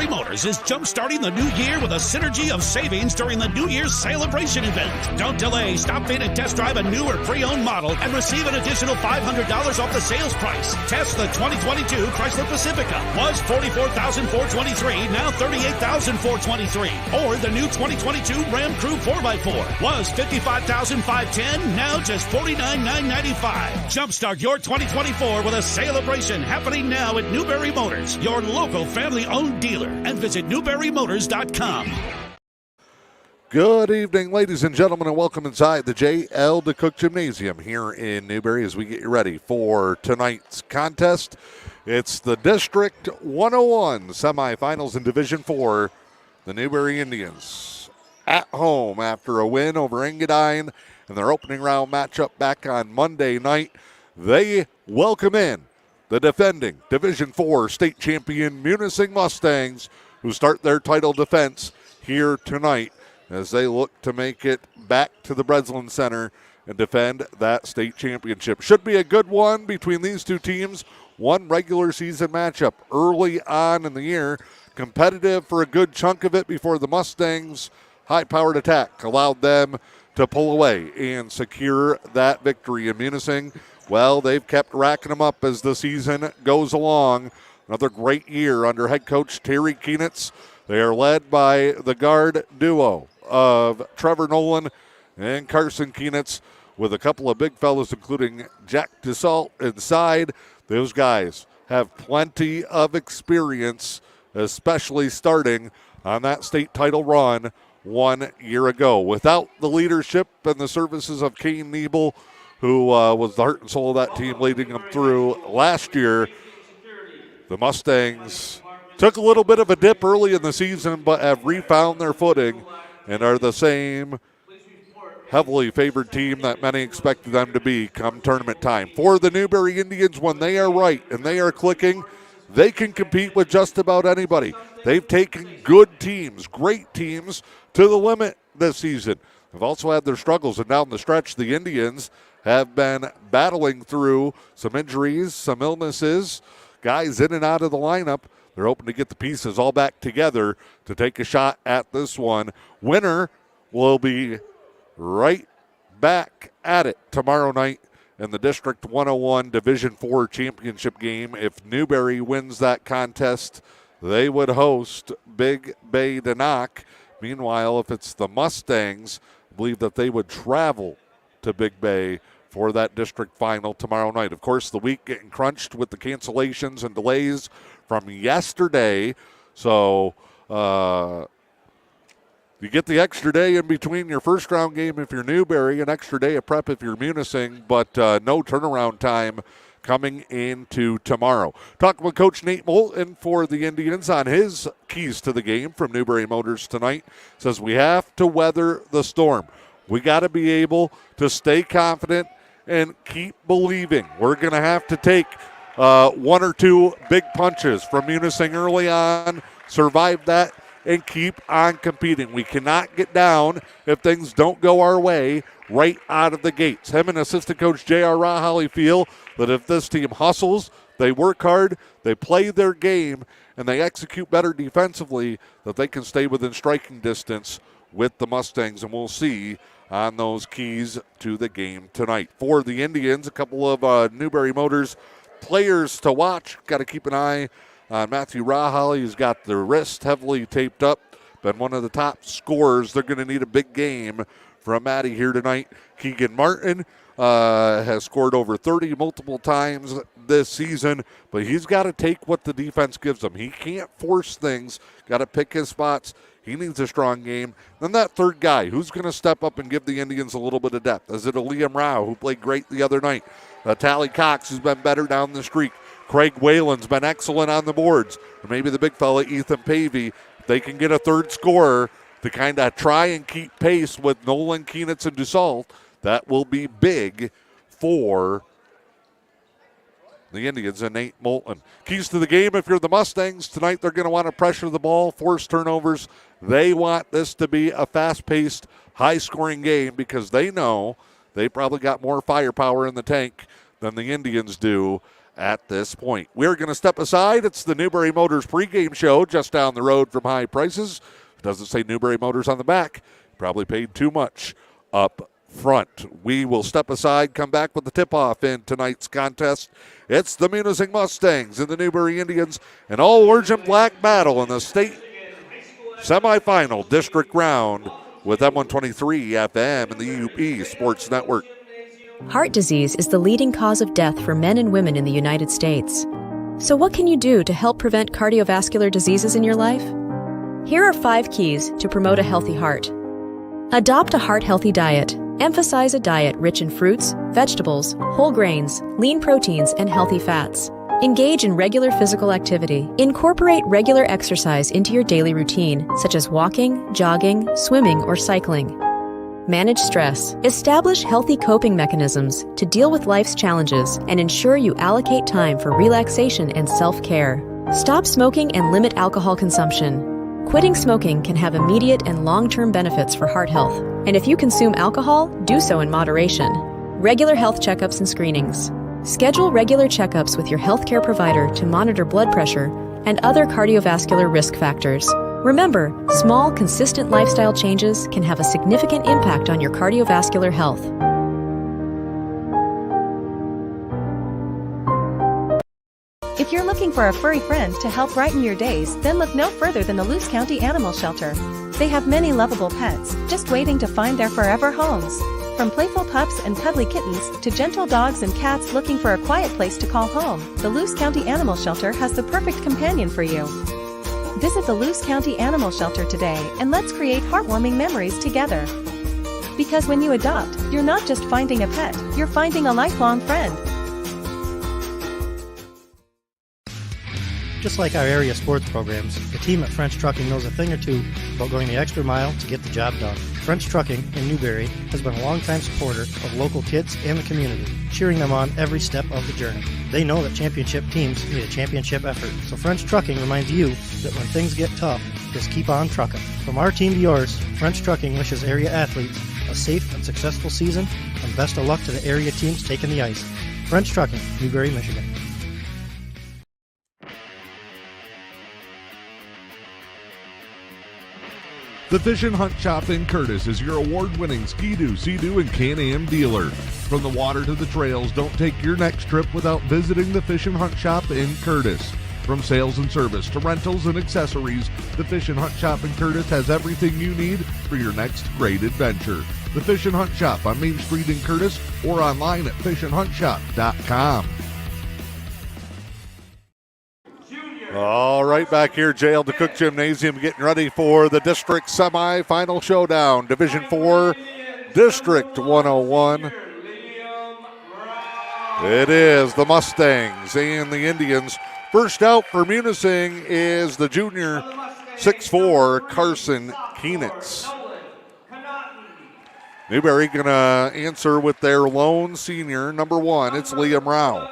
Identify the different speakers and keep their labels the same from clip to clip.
Speaker 1: Newberry Motors is jump-starting the new year with a synergy of savings during the New Year's celebration event. Don't delay. Stop in and test drive a new or pre-owned model and receive an additional $500 off the sales price. Test the 2022 Chrysler Pacifica. Was $44,423, now $38,423. Or the new 2022 Ram Crew 4x4. Was $55,510, now just $49,995. Jumpstart your 2024 with a celebration happening now at Newberry Motors, your local family-owned dealer, and visit newberrymotors.com.
Speaker 2: Good evening, ladies and gentlemen, and welcome inside the J.L. DeCook Gymnasium here in Newberry as we get you ready for tonight's contest. It's the District 101 semifinals in Division 4. The Newberry Indians at home after a win over Engadine in their opening round matchup back on Monday night. They welcome in the defending Division 4 state champion Munising Mustangs, who start their title defense here tonight as they look to make it back to the Breslin Center and defend that state championship. Should be a good one between these two teams. One regular season matchup early on in the year, competitive for a good chunk of it before the Mustangs' high-powered attack allowed them to pull away and secure that victory. In Munising, well, they've kept racking them up as the season goes along. Another great year under head coach Terry Keenitz. They are led by the guard duo of Trevor Nolan and Carson Keenitz, with a couple of big fellas, including Jack DeSalt inside. Those guys have plenty of experience, especially starting on that state title run 1 year ago. Without the leadership and the services of Kane Niebel, who was the heart and soul of that team, leading them through last year, the Mustangs took a little bit of a dip early in the season, but have refound their footing and are the same heavily favored team that many expected them to be come tournament time. For the Newberry Indians, when they are right and they are clicking, they can compete with just about anybody. They've taken good teams, great teams, to the limit this season. They've also had their struggles, and down the stretch, the Indians have been battling through some injuries, some illnesses, guys in and out of the lineup. They're hoping to get the pieces all back together to take a shot at this one. Winner will be right back at it tomorrow night in the District 101 Division 4 championship game. If Newberry wins that contest, they would host Big Bay Denock. Meanwhile, if it's the Mustangs, I believe that they would travel to Big Bay for that district final tomorrow night. Of course, the week getting crunched with the cancellations and delays from yesterday. So you get the extra day in between your first round game if you're Newberry, an extra day of prep if you're Munising, but no turnaround time coming into tomorrow. Talking with Coach Nate Moulton for the Indians on his keys to the game from Newberry Motors tonight. Says we have to weather the storm. We got to be able to stay confident and keep believing. We're going to have to take one or two big punches from Munising early on, survive that, and keep on competing. We cannot get down if things don't go our way right out of the gates. Him and assistant coach J.R. Rahali feel that if this team hustles, they work hard, they play their game, and they execute better defensively, that they can stay within striking distance with the Mustangs, and we'll see on those keys to the game tonight. For the Indians, a couple of Newberry Motors players to watch. Got to keep an eye on Matthew Rahali, who's got the wrist heavily taped up. Been one of the top scorers. They're going to need a big game from Matty here tonight. Keegan Martin has scored over 30 multiple times this season, but he's got to take what the defense gives him. He can't force things. Got to pick his spots. He needs a strong game. Then that third guy, who's going to step up and give the Indians a little bit of depth? Is it a Liam Rao, who played great the other night? Tally Cox, who's been better down the streak. Craig Whalen's been excellent on the boards. Or maybe the big fella, Ethan Pavey. They can get a third scorer to kind of try and keep pace with Nolan, Keenitz, and DeSalt. That will be big for the Indians and Nate Moulton. Keys to the game, if you're the Mustangs, tonight they're going to want to pressure the ball, force turnovers. They want this to be a fast-paced, high-scoring game because they know they probably got more firepower in the tank than the Indians do at this point. We're going to step aside. It's the Newberry Motors pregame show just down the road from High Prices. It doesn't say Newberry Motors on the back. Probably paid too much up front. We will step aside, come back with the tip-off in tonight's contest. It's the Munising Mustangs and the Newberry Indians, an all-orange and black battle in the state semifinal district round with M123 FM and the E.U.P Sports Network.
Speaker 3: Heart disease is the leading cause of death for men and women in the United States. So what can you do to help prevent cardiovascular diseases in your life? Here are 5 keys to promote a healthy heart. Adopt a heart-healthy diet. Emphasize a diet rich in fruits, vegetables, whole grains, lean proteins, and healthy fats. Engage in regular physical activity. Incorporate regular exercise into your daily routine, such as walking, jogging, swimming, or cycling. Manage stress. Establish healthy coping mechanisms to deal with life's challenges and ensure you allocate time for relaxation and self-care. Stop smoking and limit alcohol consumption. Quitting smoking can have immediate and long-term benefits for heart health, and if you consume alcohol, do so in moderation. Regular health checkups and screenings. Schedule regular checkups with your healthcare provider to monitor blood pressure and other cardiovascular risk factors. Remember, small, consistent lifestyle changes can have a significant impact on your cardiovascular health.
Speaker 4: If you're looking for a furry friend to help brighten your days, then look no further than the Luce County Animal Shelter. They have many lovable pets, just waiting to find their forever homes. From playful pups and cuddly kittens to gentle dogs and cats looking for a quiet place to call home, the Luce County Animal Shelter has the perfect companion for you. Visit the Luce County Animal Shelter today and let's create heartwarming memories together. Because when you adopt, you're not just finding a pet, you're finding a lifelong friend.
Speaker 5: Just like our area sports programs, the team at French Trucking knows a thing or two about going the extra mile to get the job done. French Trucking in Newberry has been a longtime supporter of local kids and the community, cheering them on every step of the journey. They know that championship teams need a championship effort, so French Trucking reminds you that when things get tough, just keep on trucking. From our team to yours, French Trucking wishes area athletes a safe and successful season, and best of luck to the area teams taking the ice. French Trucking, Newberry, Michigan.
Speaker 6: The Fish and Hunt Shop in Curtis is your award-winning Ski-Doo, Sea-Doo, and Can-Am dealer. From the water to the trails, don't take your next trip without visiting the Fish and Hunt Shop in Curtis. From sales and service to rentals and accessories, the Fish and Hunt Shop in Curtis has everything you need for your next great adventure. The Fish and Hunt Shop on Main Street in Curtis or online at fishandhuntshop.com.
Speaker 2: All right, back here, J.L. DeCook Gymnasium getting ready for the district semifinal showdown. Division 4, District 101. It is the Mustangs and the Indians. First out for Munising is the junior 6'4", Carson Keenitz. Newberry going to answer with their lone senior, number 1. It's Liam Rao.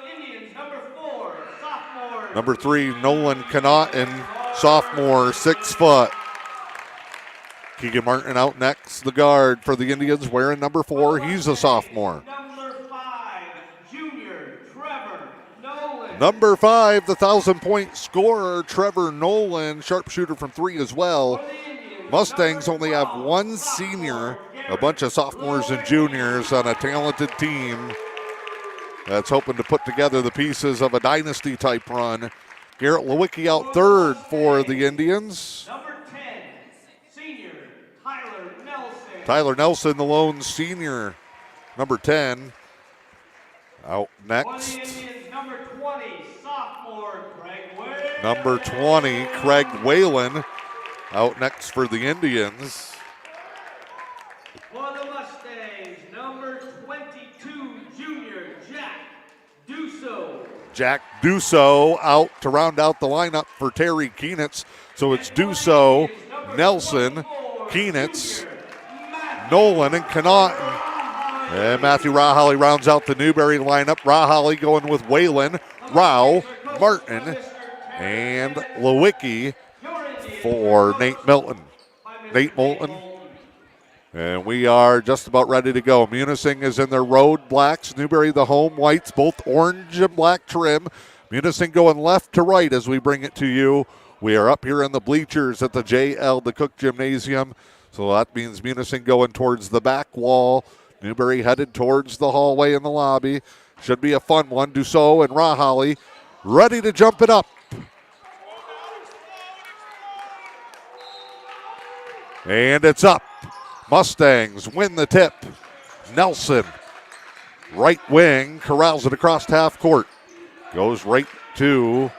Speaker 2: Number 3, Nolan Connaughton, sophomore, 6 foot. Keegan Martin out next, the guard for the Indians, wearing number 4. He's a sophomore. Number 5, the 1,000-point scorer, Trevor Nolan, sharpshooter from 3 as well. Mustangs only have 1 senior, a bunch of sophomores and juniors on a talented team that's hoping to put together the pieces of a dynasty-type run. Garrett Lewicki out third for the Indians.
Speaker 7: Number 10, senior Tyler Nelson.
Speaker 2: Tyler Nelson, the lone senior, number 10. Out next.
Speaker 7: Number 20, sophomore Craig Whalen.
Speaker 2: Number 20, Craig Whalen, out next for the Indians.
Speaker 7: For the Mustangs, number 22, junior Jack Dusso.
Speaker 2: Jack Dusso out to round out the lineup for Terry Keenitz. So it's Dusso, Nelson, Keenitz, Nolan, and Connaughton. And Matthew Raholly rounds out the Newberry lineup. Raholly going with Whalen, Rao, Martin, and Lewicki for Nate Moulton. And we are just about ready to go. Munising is in their road blacks. Newberry the home whites, both orange and black trim. Munising going left to right as we bring it to you. We are up here in the bleachers at the J.L. DeCook Gymnasium. So that means Munising going towards the back wall. Newberry headed towards the hallway in the lobby. Should be a fun one. Dussault and Rahali ready to jump it up. And it's up. Mustangs win the tip. Nelson, right wing, corrals it across half court. Goes right to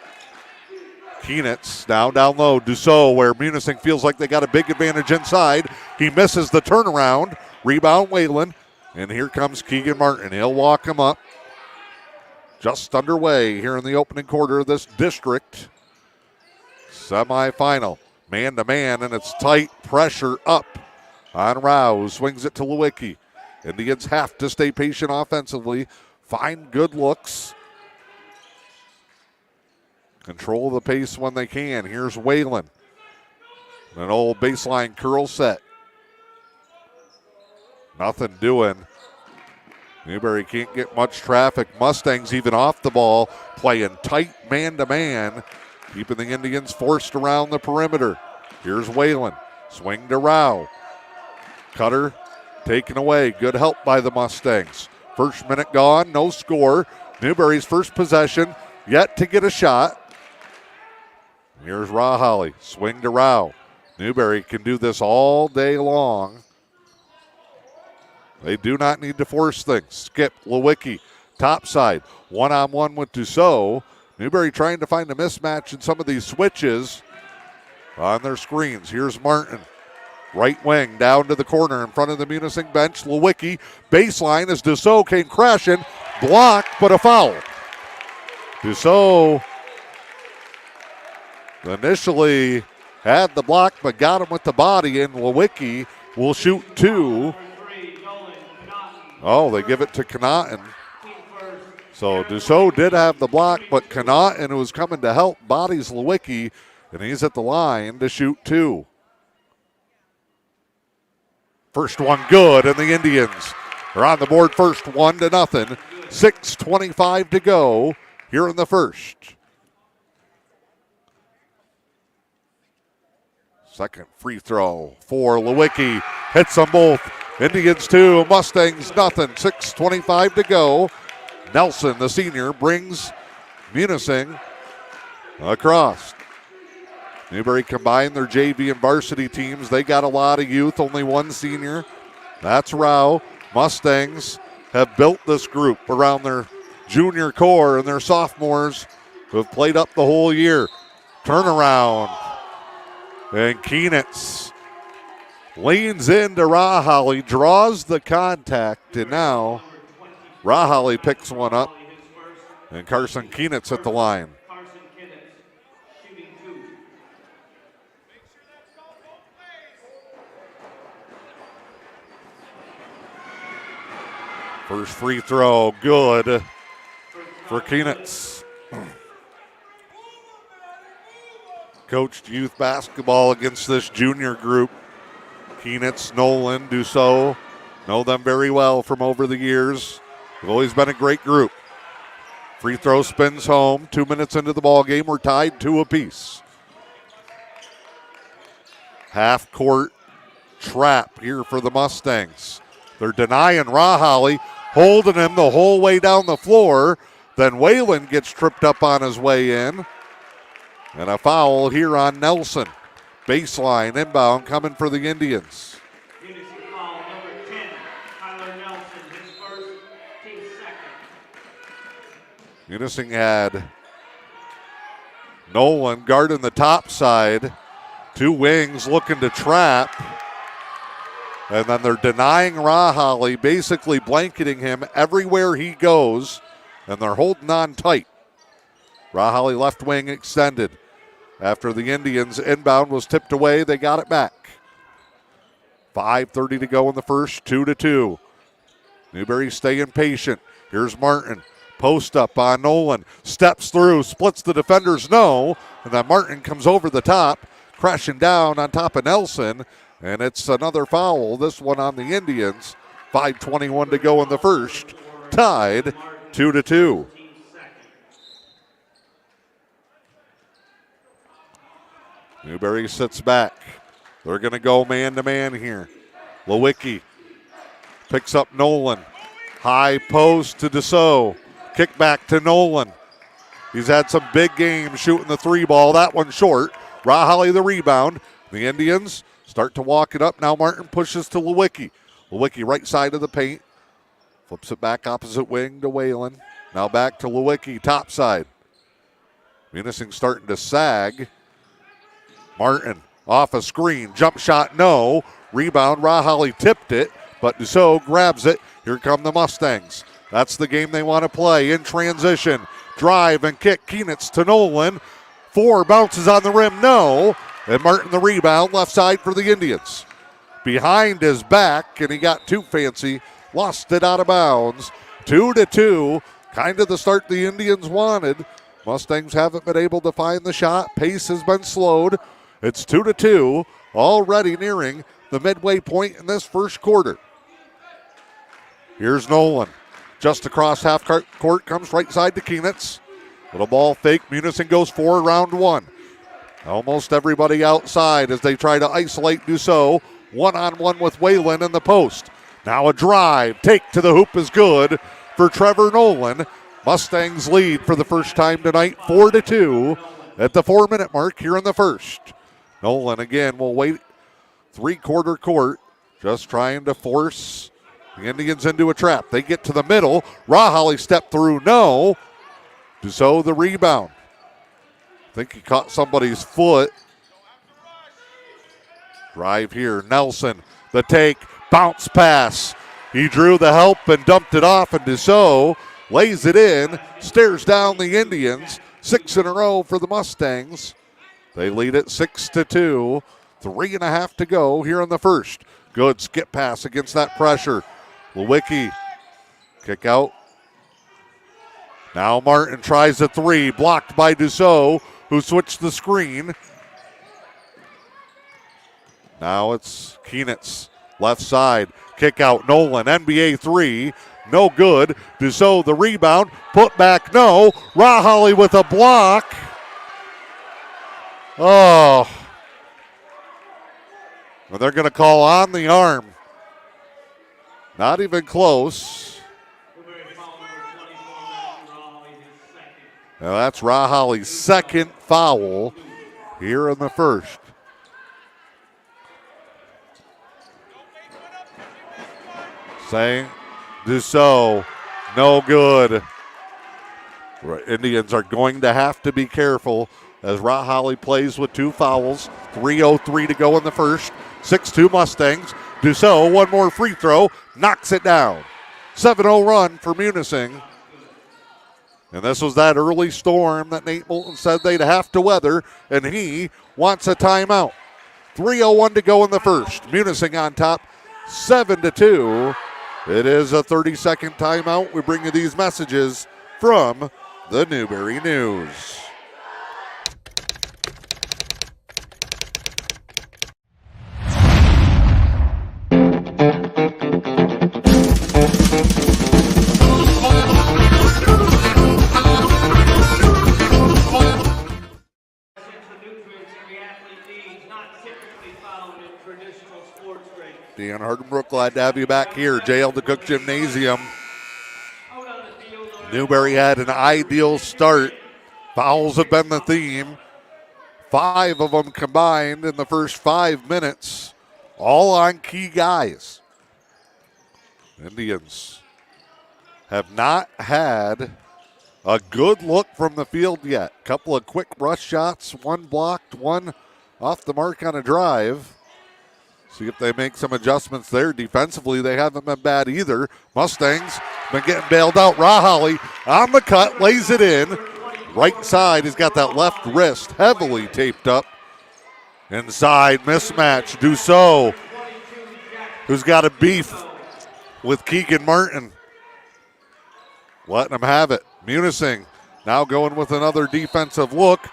Speaker 2: Keenitz. Now down low, Dussault, where Munising feels like they got a big advantage inside. He misses the turnaround. Rebound, Whalen. And here comes Keegan Martin. He'll walk him up. Just underway here in the opening quarter of this district semifinal. Man-to-man, and it's tight. Pressure up on Rao. Swings it to Lewicki. Indians have to stay patient offensively. Find good looks. Control the pace when they can. Here's Whalen. An old baseline curl set. Nothing doing. Newberry can't get much traffic. Mustangs even off the ball, playing tight man-to-man, keeping the Indians forced around the perimeter. Here's Whalen. Swing to Rao. Cutter taken away. Good help by the Mustangs. First minute gone, no score. Newberry's first possession, yet to get a shot. Here's Rahali. Swing to Rao. Newberry can do this all day long. They do not need to force things. Skip, Lewicki, top side. One-on-one with Dussault. Newberry trying to find a mismatch in some of these switches on their screens. Here's Martin. Right wing down to the corner in front of the Munising bench. Lewicki, baseline as Dussault came crashing. Blocked, but a foul. Dussault initially had the block, but got him with the body, and Lewicki will shoot two. Oh, they give it to Connaughton. So Dussault did have the block, but Connaughton, who was coming to help, bodies Lewicki, and he's at the line to shoot two. First one good, and the Indians are on the board first, 1-0. 6:25 to go here in the first. Second free throw for Lewicki. Hits them both. Indians 2, Mustangs nothing. 6:25 to go. Nelson, the senior, brings Munising across. Newberry combined their JV and varsity teams. They got a lot of youth, only one senior. That's Rao. Mustangs have built this group around their junior core and their sophomores who have played up the whole year. Turnaround. And Keenitz leans into Rahali, draws the contact, and now Rahali picks one up, and Carson Keenitz at the line. First free throw, good for Keenitz. Coached youth basketball against this junior group. Keenitz, Nolan, Dussault, know them very well from over the years. They've always been a great group. Free throw spins home. 2 minutes into the ball game, we're tied 2 apiece. Half court trap here for the Mustangs. They're denying Rahali, holding him the whole way down the floor. Then Whalen gets tripped up on his way in. And a foul here on Nelson. Baseline inbound coming for the Indians.
Speaker 7: Foul number 10, Tyler Nelson, his first, team second.
Speaker 2: Munising had Nolan guarding the top side. 2 wings looking to trap. And then they're denying Rahali, basically blanketing him everywhere he goes. And they're holding on tight. Rahali left wing extended. After the Indians' inbound was tipped away, they got it back. 5:30 to go in the first, 2-2. Newberry staying patient. Here's Martin. Post up on Nolan. Steps through, splits the defenders, no. And then Martin comes over the top, crashing down on top of Nelson. And it's another foul, this one on the Indians. 5:21 to go in the first. Tied 2-2. Newberry sits back. They're going to go man-to-man here. Lewicki picks up Nolan. High post to Dussault. Kick back to Nolan. He's had some big games shooting the three ball. That one short. Rahaly the rebound. The Indians start to walk it up. Now Martin pushes to Lewicki. Lewicki right side of the paint. Flips it back opposite wing to Whalen. Now back to Lewicki, top side. Munising starting to sag. Martin off a screen. Jump shot, no. Rebound, Rahaly tipped it, but Dussault grabs it. Here come the Mustangs. That's the game they want to play in transition. Drive and kick. Keenitz to Nolan. 4 bounces on the rim, no. And Martin the rebound, left side for the Indians. Behind his back, and he got too fancy. Lost it out of bounds. 2-2. Kind of the start the Indians wanted. Mustangs haven't been able to find the shot. Pace has been slowed. It's 2-2. Already nearing the midway point in this first quarter. Here's Nolan. Just across half court, comes right side to Keenitz. Little ball fake. Munising goes 4 round 1. Almost everybody outside as they try to isolate Dussault. 1-on-1 with Whalen in the post. Now a drive. Take to the hoop is good for Trevor Nolan. Mustangs lead for the first time tonight, 4-2 at the 4-minute mark here in the first. Nolan again will wait 3-quarter court, just trying to force the Indians into a trap. They get to the middle. Rahaly step through, no. Dussault the rebound. I think he caught somebody's foot. Drive here, Nelson, the take, bounce pass. He drew the help and dumped it off, and Dussault lays it in, stares down the Indians. 6 in a row for the Mustangs. They lead it 6-2. 3.5 to go here in the first. Good skip pass against that pressure. Lewicki, kick out. Now Martin tries a 3, blocked by Dussault, who switched the screen. Now it's Keenitz, left side, kick out. Nolan, NBA 3, no good. Dussault the rebound, put back, no. Rahaly with a block. Oh. Well, they're going to call on the arm. Not even close. Now that's Rahaly's second foul here in the first. Saying Dussault, no good. Indians are going to have to be careful as Rahaly plays with 2 fouls. 3:03 to go in the first. 6-2 Mustangs. Dussault, one more free throw, knocks it down. 7-0 run for Munising. And this was that early storm that Nate Moulton said they'd have to weather, and he wants a timeout. 3:01 to go in the first. Munising on top, 7-2. It is a 30-second timeout. We bring you these messages from the Newberry News. Dan Hardenbrook, glad to have you back here. J.L. DeCook Gymnasium. Newberry had an ideal start. Fouls have been the theme. 5 of them combined in the first 5 minutes. All on key guys. Indians have not had a good look from the field yet. Couple of quick rush shots, one blocked, one off the mark on a drive. See if they make some adjustments there. Defensively, they haven't been bad either. Mustangs been getting bailed out. Rahaly on the cut, lays it in. Right side, he's got that left wrist heavily taped up. Inside, mismatch. Dussault, who's got a beef with Keegan Martin. Letting him have it. Munising now going with another defensive look.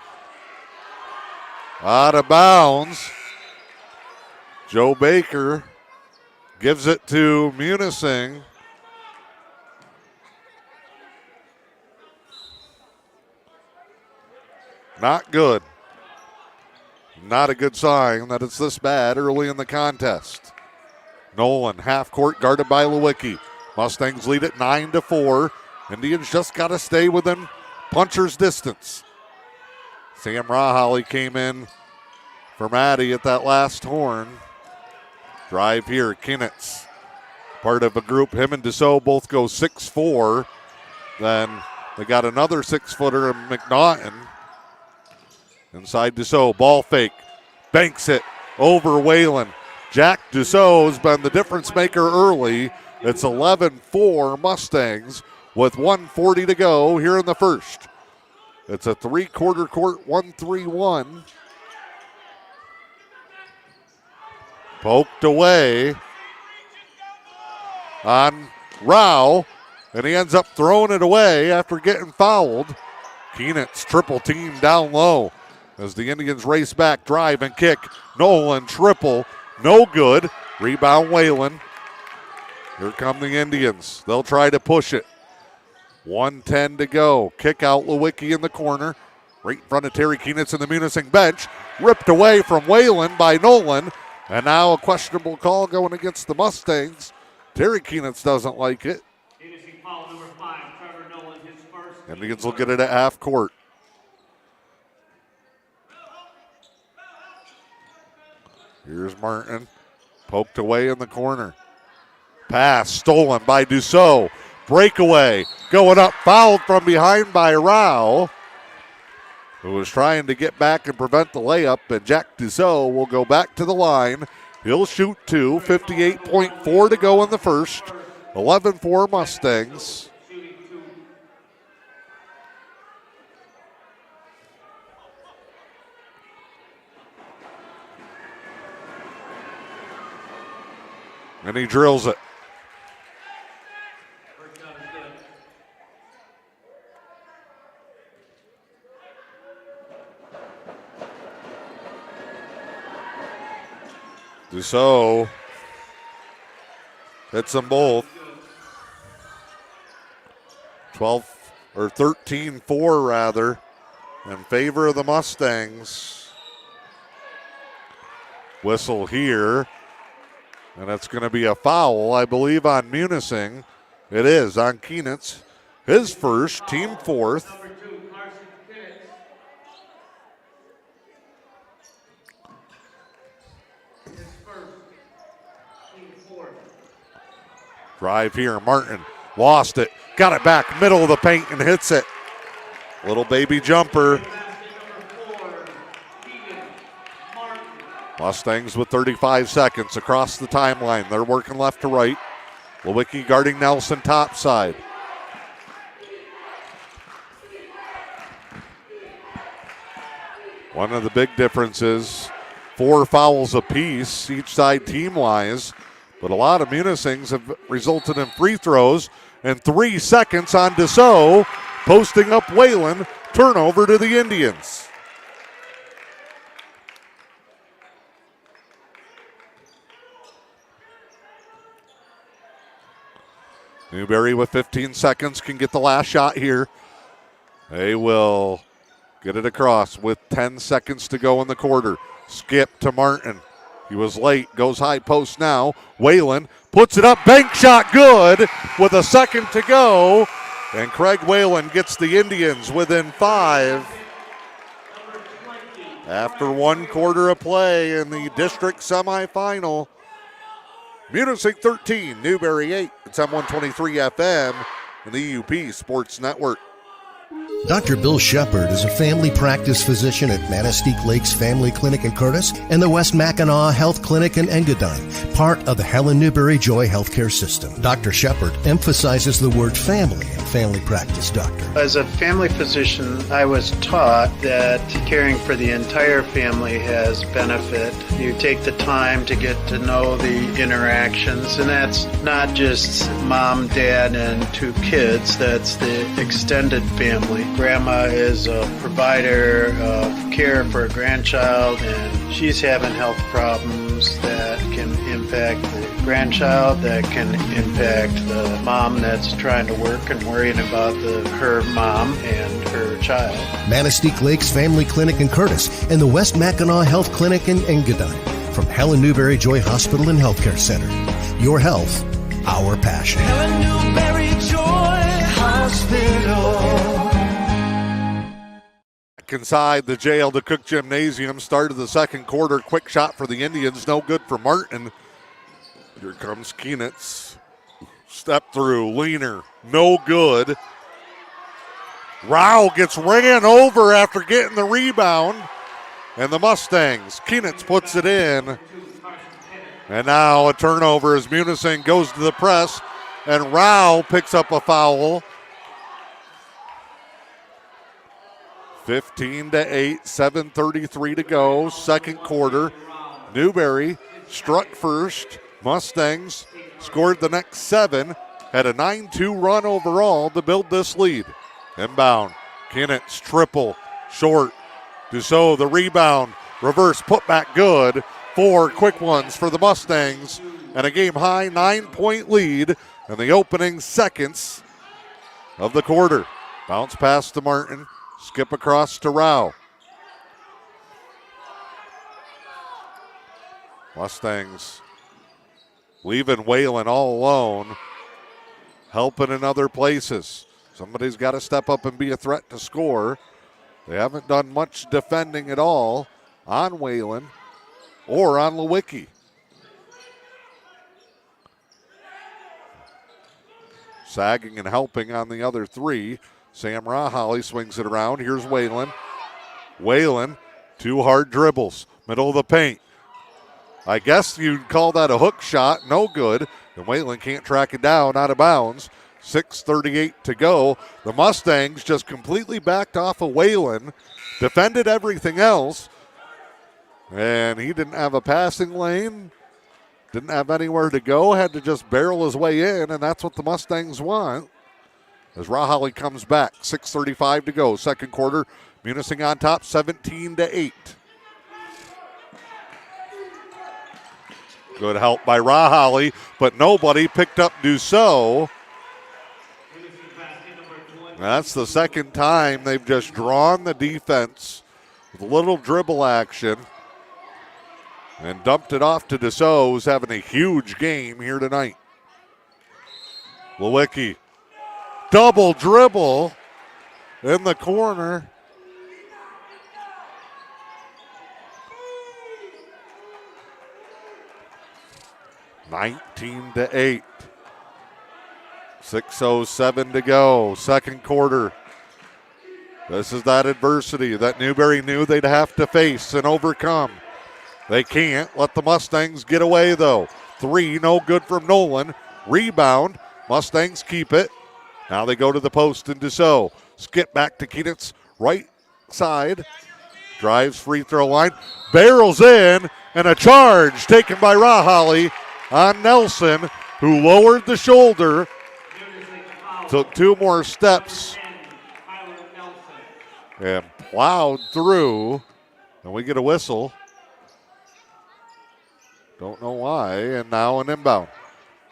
Speaker 2: Out of bounds. Joe Baker gives it to Munising. Not good. Not a good sign that it's this bad early in the contest. Nolan, half court, guarded by Lewicki. Mustangs lead at 9-4. Indians just got to stay within puncher's distance. Sam Raholly came in for Maddie at that last horn. Drive here, Kinnitz. Part of a group, him and Dussault both go 6'4". Then they got another 6-footer, McNaughton. Inside Dussault, ball fake, banks it over Whalen. Jack Dussault has been the difference maker early. It's 11-4 Mustangs with 1:40 to go here in the first. It's a three-quarter court 1-3-1. Poked away on Rao, and he ends up throwing it away after getting fouled. Keenitz triple team down low as the Indians race back, drive and kick. Nolan triple, no good. Rebound Whalen. Here come the Indians. They'll try to push it. 1:10 to go. Kick out Lewicki in the corner. Right in front of Terry Keenitz in the Munising bench. Ripped away from Whalen by Nolan. And now a questionable call going against the Mustangs. Terry Keenitz doesn't like it. Indians will get it at half court. Here's Martin. Poked away in the corner. Pass stolen by Dussault. Breakaway. Going up, fouled from behind by Rao, who was trying to get back and prevent the layup. And Jack Dussault will go back to the line. He'll shoot two. 58.4 to go in the first. 11-4 Mustangs. And he drills it. Dussault hits them both. 13-4 rather, in favor of the Mustangs. Whistle here. And that's going to be a foul, I believe, on Munising. It is on Keenitz. His first, team fourth. Drive here, Martin lost it. Got it back, middle of the paint and hits it. Little baby jumper. Mustangs with 35 seconds across the timeline. They're working left to right. Lewicki guarding Nelson topside. One of the big differences, 4 fouls apiece, each side team-wise. But a lot of Munisings have resulted in free throws. And 3 seconds on Dussault, posting up Whalen. Turnover to the Indians. Newberry with 15 seconds can get the last shot here. They will get it across with 10 seconds to go in the quarter. Skip to Martin. He was late, goes high post now. Whalen puts it up, bank shot good with a second to go. And Craig Whalen gets the Indians within 5. After 1 quarter of play in the district semifinal. Munising 13, Newberry 8. It's M123 FM and the E.U.P Sports Network.
Speaker 8: Dr. Bill Shepard is a family practice physician at Manistee Lakes Family Clinic in Curtis and the West Mackinac Health Clinic in Engadine, part of the Helen Newberry Joy Healthcare System. Dr. Shepard emphasizes the word family in family practice doctor.
Speaker 9: As a family physician, I was taught that caring for the entire family has benefit. You take the time to get to know the interactions, and that's not just mom, dad, and 2 kids. That's the extended family. Grandma is a provider of care for a grandchild, and she's having health problems that can impact the grandchild, that can impact the mom that's trying to work and worrying about her mom and her child.
Speaker 8: Manistee Lakes Family Clinic in Curtis and the West Mackinac Health Clinic in Engadine. From Helen Newberry Joy Hospital and Healthcare Center. Your health, our passion.
Speaker 10: Helen Newberry Joy Hospital.
Speaker 2: Inside the J.L. DeCook Gymnasium, start of the second quarter. Quick shot for the Indians, no good for Martin. Here comes Keenitz. Step through, Leaner, no good. Rao gets ran over after getting the rebound. And the Mustangs, Keenitz puts it in. And now a turnover as Munising goes to the press. And Rao picks up a foul. 15-8, 7:33 to go, second quarter. Newberry struck first. Mustangs scored the next 7, had a 9-2 run overall to build this lead. Inbound, Keenitz triple, short. Dussault the rebound, reverse putback good. 4 quick ones for the Mustangs, and a game-high 9-point lead in the opening seconds of the quarter. Bounce pass to Martin. Skip across to Rao. Mustangs leaving Whalen all alone, helping in other places. Somebody's got to step up and be a threat to score. They haven't done much defending at all on Whalen or on Lewicki. Sagging and helping on the other 3. Sam Raholly swings it around. Here's Whalen. Whalen, 2 hard dribbles. Middle of the paint. I guess you'd call that a hook shot. No good. And Whalen can't track it down. Out of bounds. 6:38 to go. The Mustangs just completely backed off of Whalen. Defended everything else. And he didn't have a passing lane. Didn't have anywhere to go. Had to just barrel his way in. And that's what the Mustangs want. As Raholly comes back, 6:35 to go, second quarter. Munising on top, 17-8. Good help by Raholly, but nobody picked up Dussault. That's the second time they've just drawn the defense with a little dribble action and dumped it off to Dussault, who's having a huge game here tonight. Lewicki. Double dribble in the corner. (19-8). 6:07 to go. Second quarter. This is that adversity that Newberry knew they'd have to face and overcome. They can't let the Mustangs get away, though. 3, no good from Nolan. Rebound. Mustangs keep it. Now they go to the post and Dussault. Skip back to Keenitz, right side. Drives free throw line. Barrels in, and a charge taken by Raholly on Nelson, who lowered the shoulder. Took 2 more steps and plowed through. And we get a whistle. Don't know why. And now an inbound.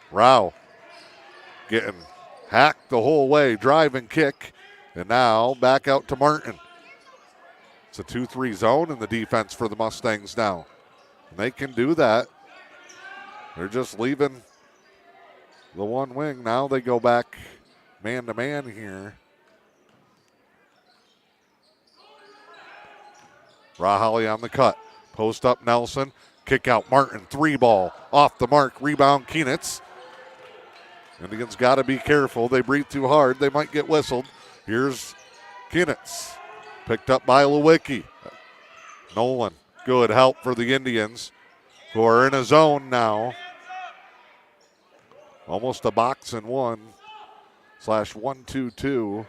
Speaker 2: Rao getting hacked the whole way, drive and kick, and now back out to Martin. It's a 2-3 zone in the defense for the Mustangs now. And they can do that. They're just leaving the one wing. Now they go back man-to-man here. Raholly on the cut. Post up Nelson. Kick out Martin. 3 ball. Off the mark. Rebound Keenitz. Indians got to be careful. They breathe too hard. They might get whistled. Here's Keenitz. Picked up by Lewicki. Nolan. Good help for the Indians, who are in a zone now. Almost a box and 1/1-2-2.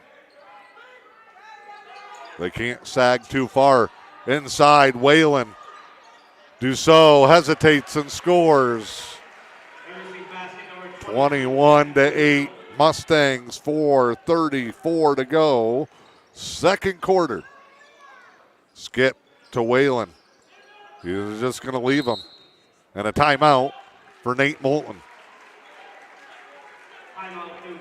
Speaker 2: They can't sag too far. Inside, Whalen. Dussault hesitates and scores. 21-8. Mustangs, 4:34 to go. Second quarter. Skip to Whalen. He's just going to leave him. And a timeout for Nate Moulton.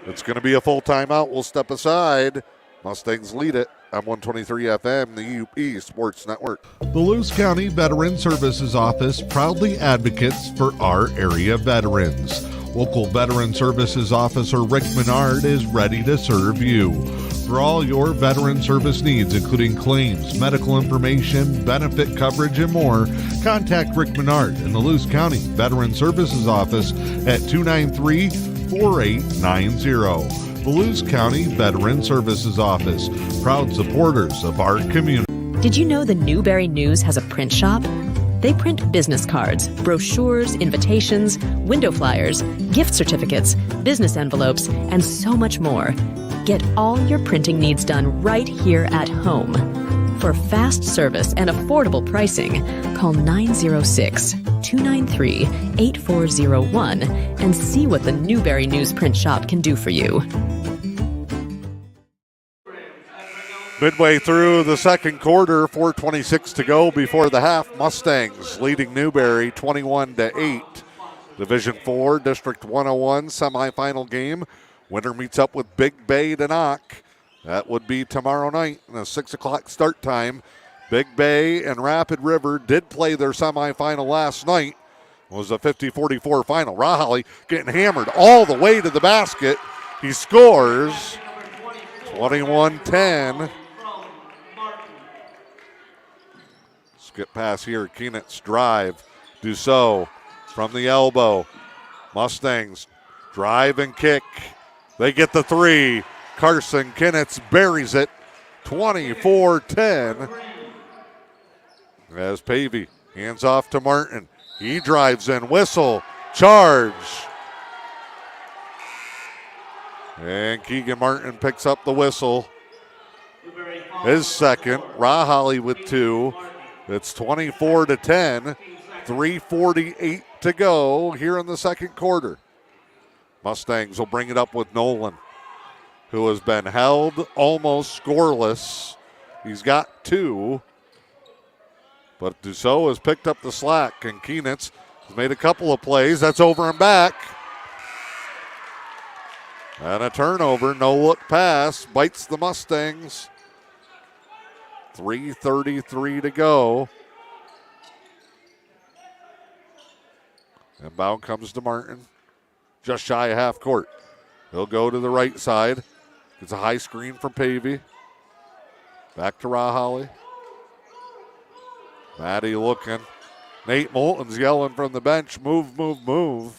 Speaker 2: It's going to be a full timeout. We'll step aside. Mustangs lead it on 123 FM, the E.U.P Sports Network.
Speaker 6: The Lewis County Veteran Services Office proudly advocates for our area veterans. Local Veteran Services Officer Rick Menard is ready to serve you. For all your veteran service needs, including claims, medical information, benefit coverage, and more, contact Rick Menard in the Lewis County Veteran Services Office at 293-4890. The Lewis County Veteran Services Office, proud supporters of our community.
Speaker 3: Did you know the Newberry News has a print shop? They print business cards, brochures, invitations, window flyers, gift certificates, business envelopes, and so much more. Get all your printing needs done right here at home. For fast service and affordable pricing, call 906-293-8401 and see what the Newberry News Print Shop can do for you.
Speaker 2: Midway through the second quarter, 4:26 to go before the half. Mustangs leading Newberry 21-8. Division 4, District 101 semifinal game. Winner meets up with Big Bay to knock. That would be tomorrow night in a 6 o'clock start time. Big Bay and Rapid River did play their semifinal last night. It was a 50-44 final. Rahalli getting hammered all the way to the basket. He scores 21-10. Skip pass here. Keenitz drive. Dussault from the elbow. Mustangs drive and kick. They get the three. Carson Keenitz buries it. 24-10. As Pavey hands off to Martin. He drives in. Whistle. Charge. And Keegan Martin picks up the whistle. His second. Rahalli with two. It's 24-10. 3:48 to go here in the second quarter. Mustangs will bring it up with Nolan, who has been held almost scoreless. He's got two. But Dussault has picked up the slack, and Keenitz has made a couple of plays. That's over and back. And a turnover, no look pass, bites the Mustangs. 3:33 to go. Inbound comes to Martin, just shy of half court. He'll go to the right side. It's a high screen from Pavey. Back to Rahalli. Maddie looking. Nate Moulton's yelling from the bench, move, move, move.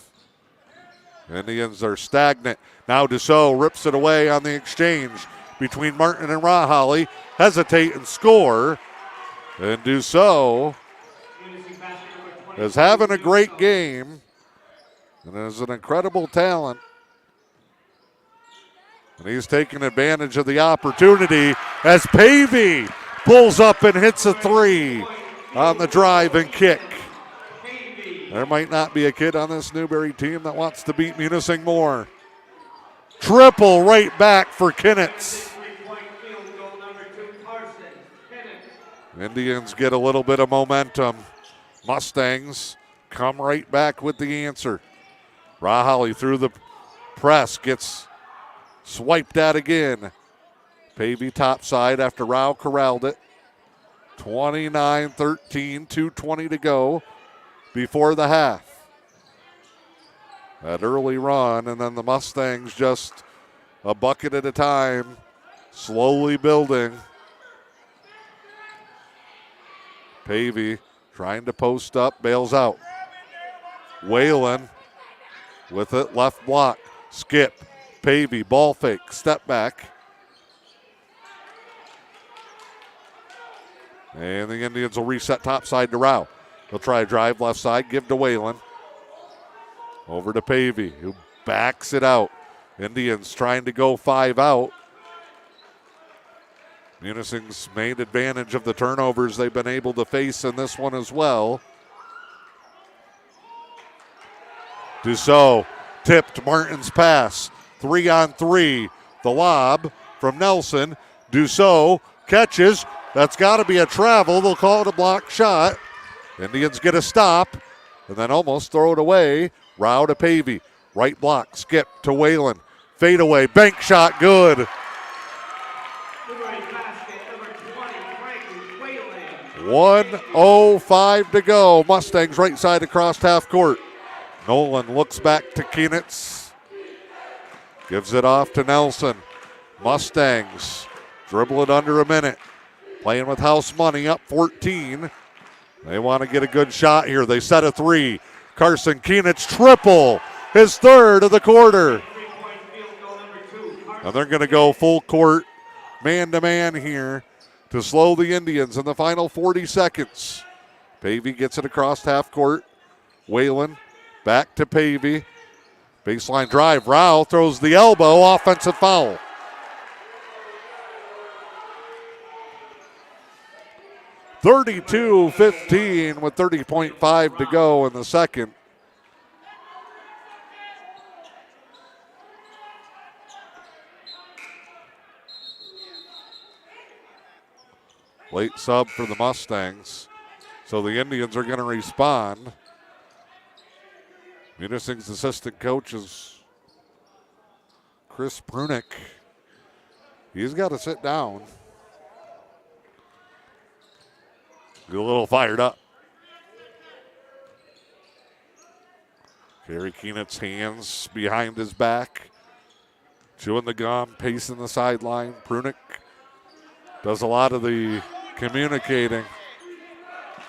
Speaker 2: Indians are stagnant. Now Dussault rips it away on the exchange between Martin and Rahalli. Hesitate and score. And Dussault is having a great game and is an incredible talent. And he's taking advantage of the opportunity as Pavey pulls up and hits a three on the drive and kick. There might not be a kid on this Newberry team that wants to beat Munising more. Triple right back for Keenitz. Indians get a little bit of momentum. Mustangs come right back with the answer. Rahalli through the press gets swiped at again. Pavey topside after Rao corralled it. 29-13, 2:20 to go before the half. That early run, and then the Mustangs just a bucket at a time, slowly building. Pavey trying to post up, bails out. Whalen with it, left block. Skip, Pavey, ball fake, step back. And the Indians will reset topside to Rao. They'll try a drive left side, give to Whalen. Over to Pavey, who backs it out. Indians trying to go 5 out. Munising's made advantage of the turnovers they've been able to face in this one as well. Dussault tipped Martin's pass. 3-on-3. The lob from Nelson. Dussault catches. That's got to be a travel. They'll call it a block shot. Indians get a stop. and then almost throw it away. Rao to Pavey. Right block, skip to Whalen. Fade away, bank shot, good. 1:05 to go. Mustangs right side across half court. Nolan looks back to Keenitz. Gives it off to Nelson. Mustangs dribble it under a minute. Playing with house money, up 14. They want to get a good shot here. They set a three. Carson Keenitz triple, his third of the quarter. And they're going to go full court, man-to-man here to slow the Indians in the final 40 seconds. Pavey gets it across half court. Whalen back to Pavey. Baseline drive. Rao throws the elbow. Offensive foul. (32-15) with 30.5 to go in the second. Late sub for the Mustangs. So the Indians are going to respond. Munising's assistant coach is Chris Prunick. He's got to sit down. Get a little fired up. Gary Keenit's hands behind his back. Chewing the gum, pacing the sideline. Prunick does a lot of the communicating.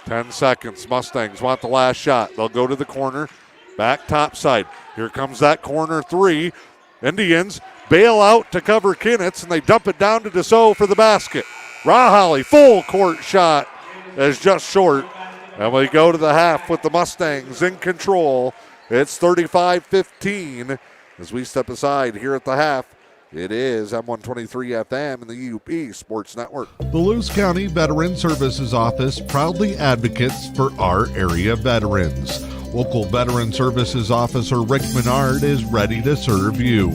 Speaker 2: 10 seconds. Mustangs want the last shot. They'll go to the corner. Back top side. Here comes that corner three. Indians bail out to cover Keenitz, and they dump it down to Deso for the basket. Rahali, full court shot, is just short. And we go to the half with the Mustangs in control. It's 35-15 as we step aside here at the half. It is M123 FM and the E.U.P Sports Network.
Speaker 6: The Lewis County Veteran Services Office proudly advocates for our area veterans. Local Veteran Services Officer Rick Menard is ready to serve you.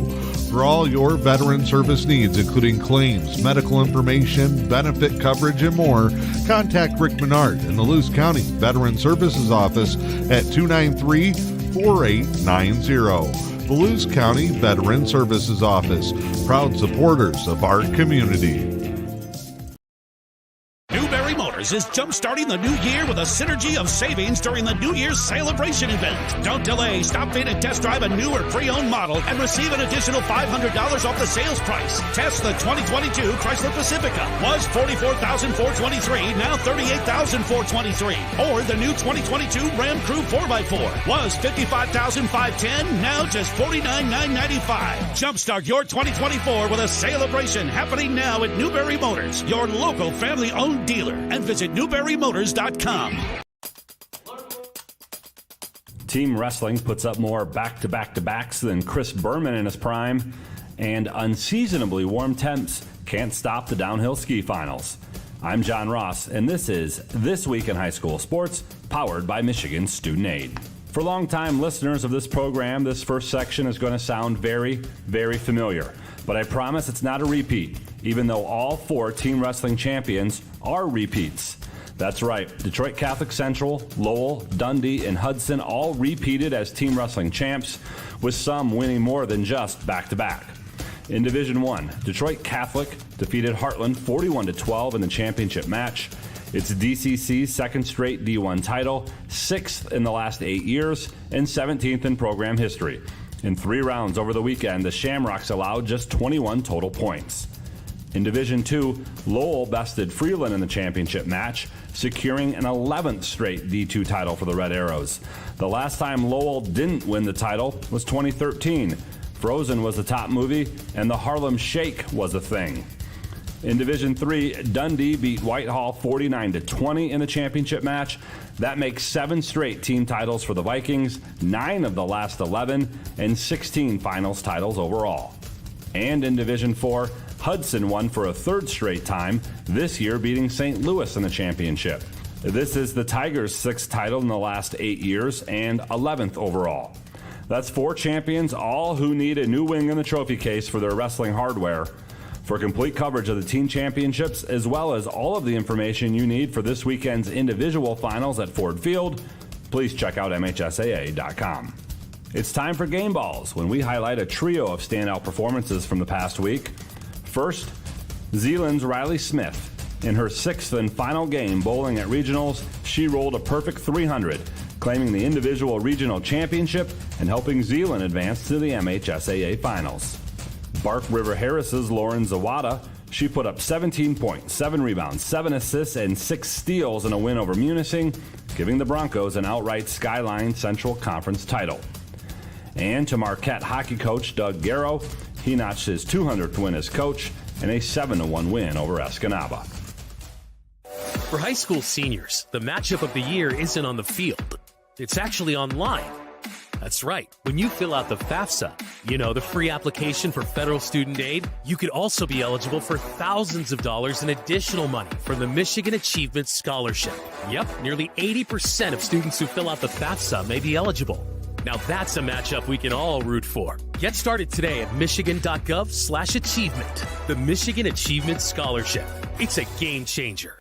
Speaker 6: For all your veteran service needs, including claims, medical information, benefit coverage, and more, contact Rick Menard in the Lewis County Veteran Services Office at 293-4890. The Lewis County Veteran Services Office, proud supporters of our community.
Speaker 1: Newberry Motors is jump-starting the new year with a synergy of savings during the New Year's celebration event. Don't delay. Stop in and test drive a new or pre-owned model and receive an additional $500 off the sales price. Test the 2022 Chrysler Pacifica. Was $44,423, now $38,423. Or the new 2022 Ram Crew 4x4. Was $55,510, now just $49,995. Jumpstart your 2024 with a celebration happening now at Newberry Motors, your local family-owned dealer, and visit NewberryMotors.com.
Speaker 11: Team wrestling puts up more back-to-back-to-backs than Chris Berman in his prime, and unseasonably warm temps can't stop the downhill ski finals. I'm John Ross, and this is This Week in High School Sports, powered by Michigan Student Aid. For longtime listeners of this program, this first section is going to sound very, very familiar, but I promise it's not a repeat, even though all four team wrestling champions are repeats. That's right, Detroit Catholic Central, Lowell, Dundee, and Hudson all repeated as team wrestling champs, with some winning more than just back-to-back. In Division I, Detroit Catholic defeated Heartland 41-12 in the championship match. It's DCC's second straight D1 title, 6th in the last 8 years, and 17th in program history. In 3 rounds over the weekend, the Shamrocks allowed just 21 total points. In Division II, Lowell bested Freeland in the championship match, securing an 11th straight D2 title for the Red Arrows. The last time Lowell didn't win the title was 2013. Frozen was the top movie, and the Harlem Shake was a thing. In Division III, Dundee beat Whitehall 49-20 in the championship match. That makes 7 straight team titles for the Vikings, 9 of the last 11, and 16 finals titles overall. And in Division IV, Hudson won for a 3rd straight time, this year beating St. Louis in the championship. This is the Tigers' 6th title in the last 8 years and 11th overall. That's 4 champions, all who need a new wing in the trophy case for their wrestling hardware. For complete coverage of the team championships, as well as all of the information you need for this weekend's individual finals at Ford Field, please check out MHSAA.com. It's time for Game Balls, when we highlight a trio of standout performances from the past week. First, Zeeland's Riley Smith. In her sixth and final game bowling at regionals, she rolled a perfect 300, claiming the individual regional championship and helping Zeeland advance to the MHSAA finals. Bark River Harris's Lauren Zawada, she put up 17 points, 7 rebounds, 7 assists, and 6 steals in a win over Munising, giving the Broncos an outright Skyline Central Conference title. And to Marquette hockey coach Doug Garrow, he notched his 200th win as coach and a 7-1 win over Escanaba.
Speaker 12: For high school seniors, the matchup of the year isn't on the field. It's actually online. That's right. When you fill out the FAFSA, the free application for federal student aid, you could also be eligible for thousands of dollars in additional money from the Michigan Achievement Scholarship. Yep, nearly 80% of students who fill out the FAFSA may be eligible. Now that's a matchup we can all root for. Get started today at michigan.gov/achievement. The Michigan Achievement Scholarship. It's a game changer.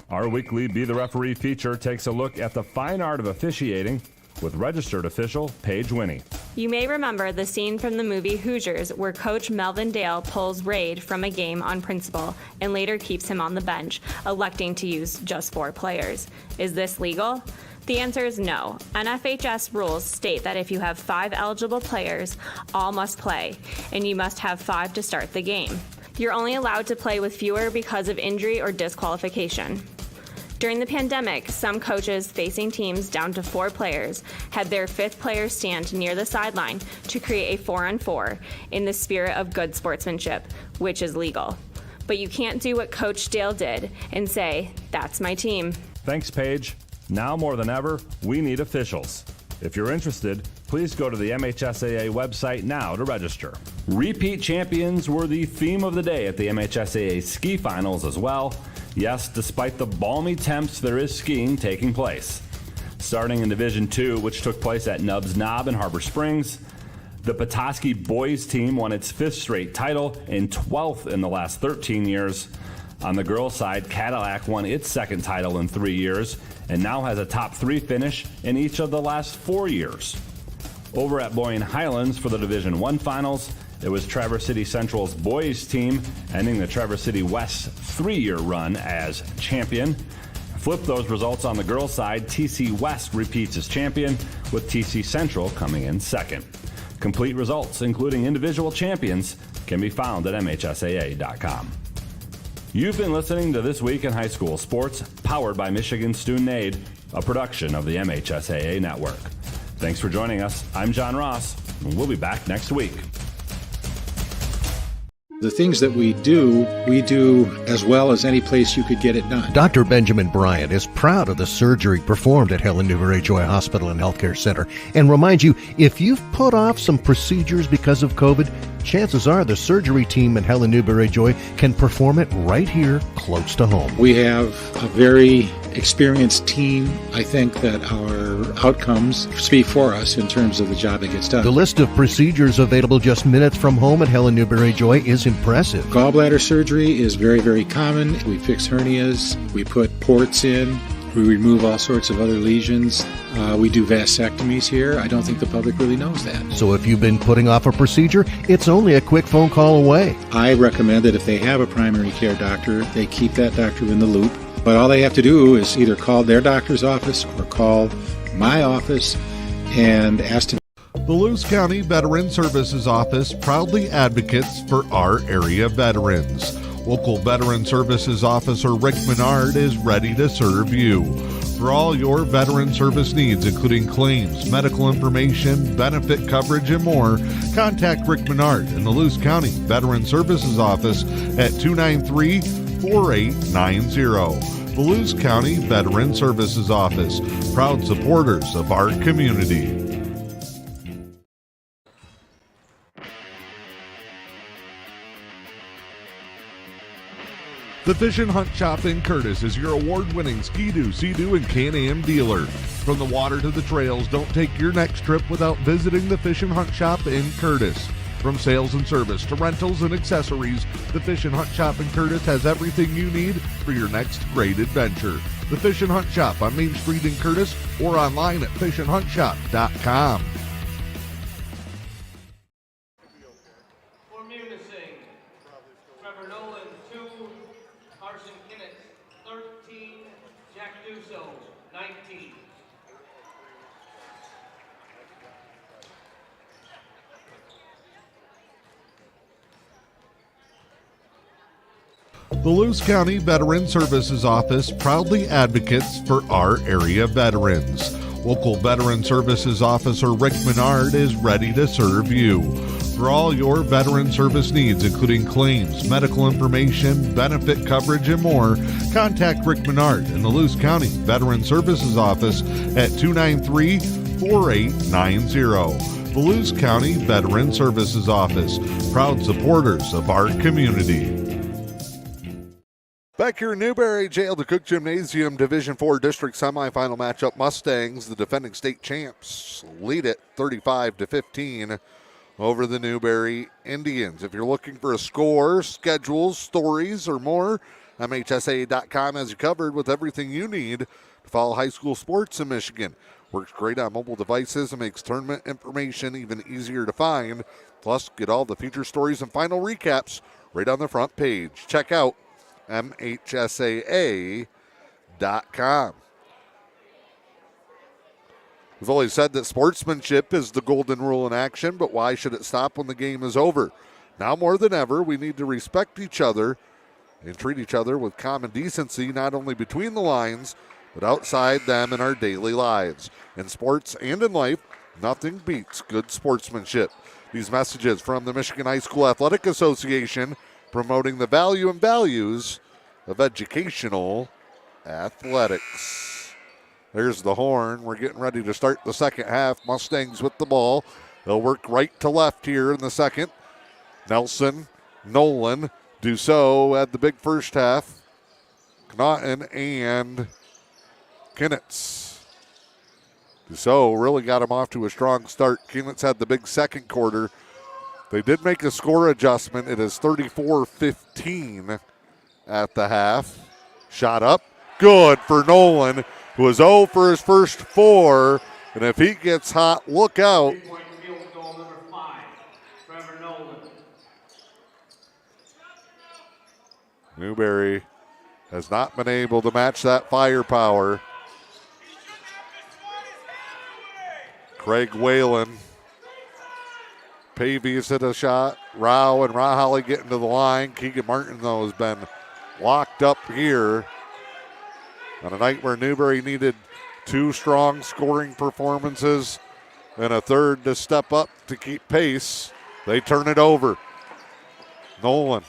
Speaker 11: Our weekly Be the Referee feature takes a look at the fine art of officiating with registered official Paige Winnie.
Speaker 13: You may remember the scene from the movie Hoosiers where Coach Melvin Dale pulls Raid from a game on principle and later keeps him on the bench, electing to use just 4 players. Is this legal? The answer is no. NFHS rules state that if you have 5 eligible players, all must play, and you must have 5 to start the game. You're only allowed to play with fewer because of injury or disqualification. During the pandemic, some coaches facing teams down to 4 players had their 5th player stand near the sideline to create a 4-on-4 in the spirit of good sportsmanship, which is legal. But you can't do what Coach Dale did and say, "That's my team."
Speaker 11: Thanks, Paige. Now more than ever, we need officials. If you're interested, please go to the MHSAA website now to register. Repeat champions were the theme of the day at the MHSAA ski finals as well. Yes, despite the balmy temps, there is skiing taking place. Starting in Division II, which took place at Nubbs Knob in Harbor Springs, the Petoskey boys team won its 5th straight title and 12th in the last 13 years. On the girls' side, Cadillac won its 2nd title in 3 years and now has a top 3 finish in each of the last 4 years. Over at Boyne Highlands for the Division I finals, it was Traverse City Central's boys team ending the Traverse City West's 3-year run as champion. Flip those results on the girls' side, TC West repeats as champion, with TC Central coming in 2nd. Complete results, including individual champions, can be found at MHSAA.com. You've been listening to This Week in High School Sports, powered by Michigan Student Aid, a production of the MHSAA Network. Thanks for joining us. I'm John Ross, and we'll be back next week.
Speaker 14: The things that we do as well as any place you could get it done.
Speaker 8: Dr. Benjamin Bryant is proud of the surgery performed at Helen Newberry Joy Hospital and Healthcare Center and reminds you, if you've put off some procedures because of COVID, chances are the surgery team at Helen Newberry Joy can perform it right here close to home.
Speaker 14: We have a very experienced team. I think that our outcomes speak for us in terms of the job that gets done.
Speaker 8: The list of procedures available just minutes from home at Helen Newberry Joy is impressive.
Speaker 14: Gallbladder surgery is very, very common. We fix hernias. We put ports in. We remove all sorts of other lesions. We do vasectomies here. I don't think the public really knows that.
Speaker 8: So if you've been putting off a procedure, it's only a quick phone call away.
Speaker 14: I recommend that if they have a primary care doctor, they keep that doctor in the loop. But all they have to do is either call their doctor's office or call my office and ask to.
Speaker 6: The Lewis County Veteran Services Office proudly advocates for our area veterans. Local Veteran Services Officer Rick Menard is ready to serve you. For all your veteran service needs, including claims, medical information, benefit coverage, and more, contact Rick Menard in the Lewis County Veteran Services Office at 293-4890. The Lewis County Veteran Services Office, proud supporters of our community. The Fish and Hunt Shop in Curtis is your award-winning Ski-Doo, Sea-Doo, and Can-Am dealer. From the water to the trails, don't take your next trip without visiting the Fish and Hunt Shop in Curtis. From sales and service to rentals and accessories, the Fish and Hunt Shop in Curtis has everything you need for your next great adventure. The Fish and Hunt Shop on Main Street in Curtis or online at fishandhuntshop.com.
Speaker 7: For Munising, Trevor Nolan, 2, Carson Kinnett, 13, Jack Dusso, 19.
Speaker 6: The Lewis County Veteran Services Office proudly advocates for our area veterans. Local Veteran Services Officer Rick Menard is ready to serve you. For all your veteran service needs, including claims, medical information, benefit coverage, and more, contact Rick Menard in the Lewis County Veteran Services Office at 293-4890. The Lewis County Veteran Services Office, proud supporters of our community.
Speaker 2: Back here in Newberry, J.L. DeCook Gymnasium Division IV District Semifinal matchup. Mustangs, the defending state champs, lead it 35-15 over the Newberry Indians. If you're looking for a score, schedules, stories, or more, MHSAA.com has you covered with everything you need to follow high school sports in Michigan. Works great on mobile devices and makes tournament information even easier to find. Plus, get all the feature stories and final recaps right on the front page. Check out MHSAA.com. We've always said that sportsmanship is the golden rule in action, but why should it stop when the game is over? Now more than ever, we need to respect each other and treat each other with common decency, not only between the lines, but outside them in our daily lives. In sports and in life, nothing beats good sportsmanship. These messages from the Michigan High School Athletic Association, promoting the value and values of educational athletics. There's the horn. We're getting ready to start the second half. Mustangs with the ball. They'll work right to left here in the second. Nelson, Nolan, Dussault had the big first half. Connaughton and Kinnitz. Dussault really got him off to a strong start. Kinnitz had the big second quarter. They did make a score adjustment. It is 34-15 at the half. Shot up. Good for Nolan, who was 0 for his first 4. And if he gets hot, look out.
Speaker 7: 3-point field goal number 5, Trevor Nolan.
Speaker 2: Newberry has not been able to match that firepower. Craig Whalen. Pavies hit a shot. Rao and Rahali getting to the line. Keegan Martin, though, has been locked up here on a night where Newberry needed 2 strong scoring performances and a third to step up to keep pace. They turn it over. Nolan.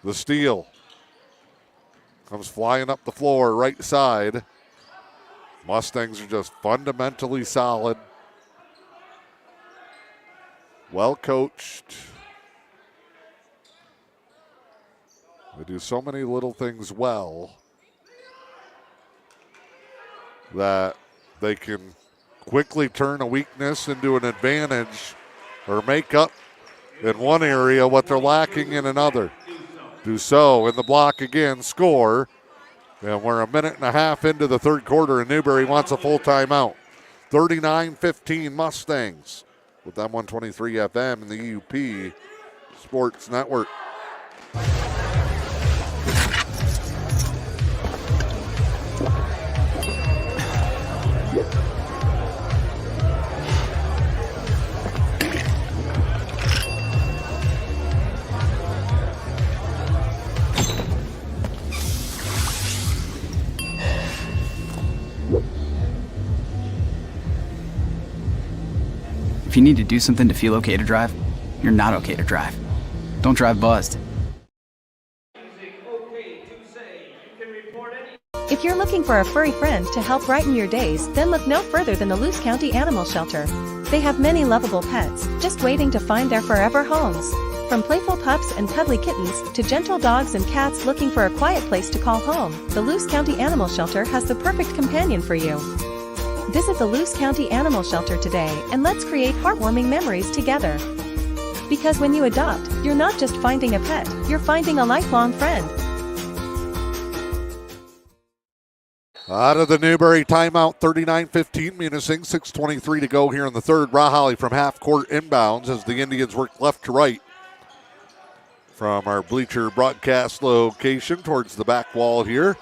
Speaker 2: The steal. Comes flying up the floor, right side. Mustangs are just fundamentally solid. Well coached. They do so many little things well that they can quickly turn a weakness into an advantage or make up in one area what they're lacking in another. Dussault in the block again, score. And we're a minute and a half into the third quarter, and Newberry wants a full timeout. 39-15 Mustangs with M123 FM and the E.U.P Sports Network.
Speaker 15: If you need to do something to feel okay to drive, you're not okay to drive. Don't drive buzzed.
Speaker 4: If you're looking for a furry friend to help brighten your days, then look no further than the Lewis County Animal Shelter. They have many lovable pets, just waiting to find their forever homes. From playful pups and cuddly kittens to gentle dogs and cats looking for a quiet place to call home, the Lewis County Animal Shelter has the perfect companion for you. Visit the Luce County Animal Shelter today and let's create heartwarming memories together. Because when you adopt, you're not just finding a pet, you're finding a lifelong friend.
Speaker 2: Out of the Newberry timeout, 39-15, Munising, 6:23 to go here in the third. Rahalli from half court inbounds as the Indians work left to right from our bleacher broadcast location towards the back wall here.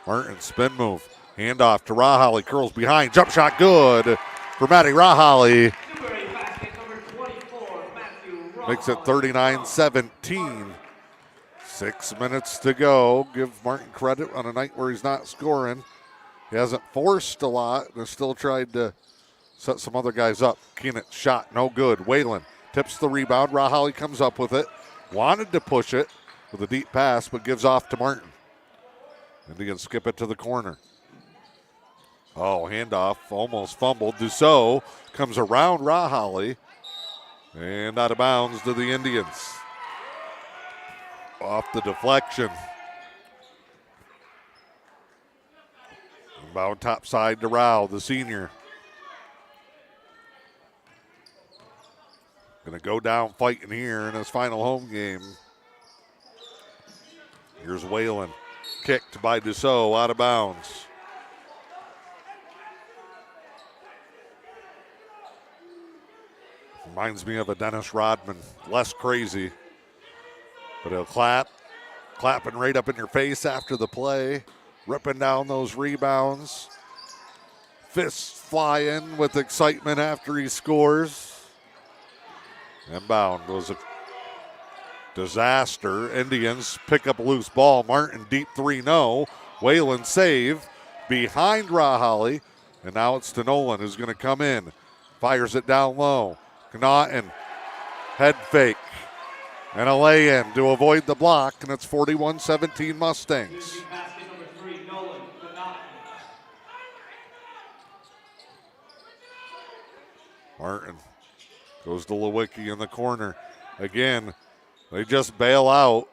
Speaker 2: Martin spin move, handoff to Rahalli, curls behind, jump shot good for Maddie Rahalli. Makes it 39-17. 6 minutes to go. Give Martin credit on a night where he's not scoring. He hasn't forced a lot. They've still tried to set some other guys up. Keenan shot, no good. Whalen tips the rebound. Rahalli comes up with it. Wanted to push it with a deep pass, but gives off to Martin. Indians skip it to the corner. Oh, handoff, almost fumbled. Dussault comes around Rahalli and out of bounds to the Indians. Off the deflection. Inbound top side to Rao, the senior. Going to go down fighting here in his final home game. Here's Whalen. Kicked by Dussault, out of bounds. Reminds me of a Dennis Rodman. Less crazy. But he'll clapping right up in your face after the play. Ripping down those rebounds. Fists flying with excitement after he scores. Inbound was a disaster. Indians pick up a loose ball. Martin deep three, no. Whalen save behind Rahalli. And now it's to Nolan who's going to come in. Fires it down low. Connaughton, head fake. And a lay-in to avoid the block. And it's 41-17 Mustangs. Martin goes to Lewicki in the corner. Again, they just bail out.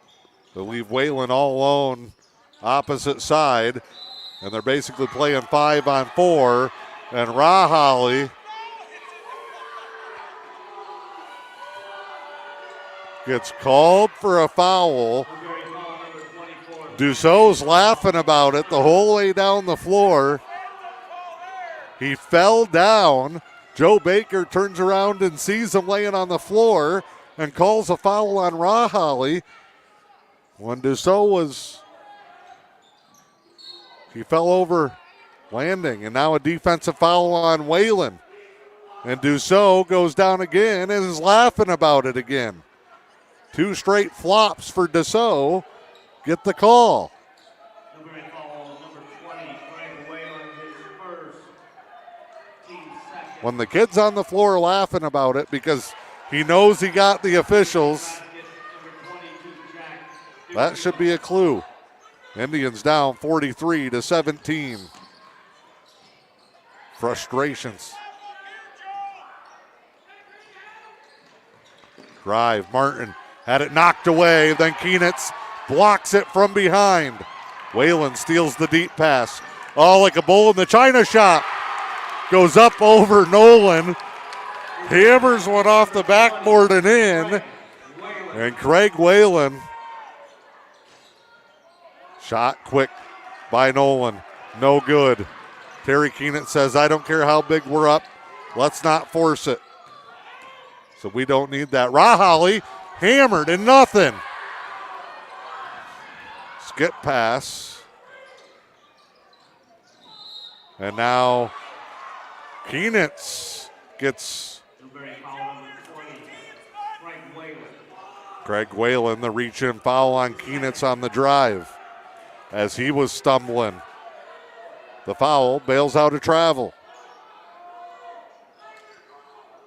Speaker 2: They leave Whalen all alone opposite side. And they're basically playing 5-on-4. And Rahalli gets called for a foul. Dussault's laughing about it the whole way down the floor. He fell down. Joe Baker turns around and sees him laying on the floor and calls a foul on Rahalli. When Dussault he fell over landing, and now a defensive foul on Whalen. And Dussault goes down again and is laughing about it again. 2 straight flops for Dussault. Get the call. When the kid's on the floor laughing about it because he knows he got the officials, that should be a clue. Indians down 43-17. Frustrations. Drive, Martin had it knocked away, then Keenitz blocks it from behind. Whalen steals the deep pass. Oh, like a bull in the china shop. Goes up over Nolan. Hammers one off the backboard and in. And Craig Whalen. Shot quick by Nolan. No good. Terry Keenan says, I don't care how big we're up. Let's not force it. So we don't need that. Rahalli hammered and nothing. Skip pass. And now Keenitz gets Craig Whalen, the reach-in foul on Keenitz on the drive as he was stumbling. The foul bails out of travel.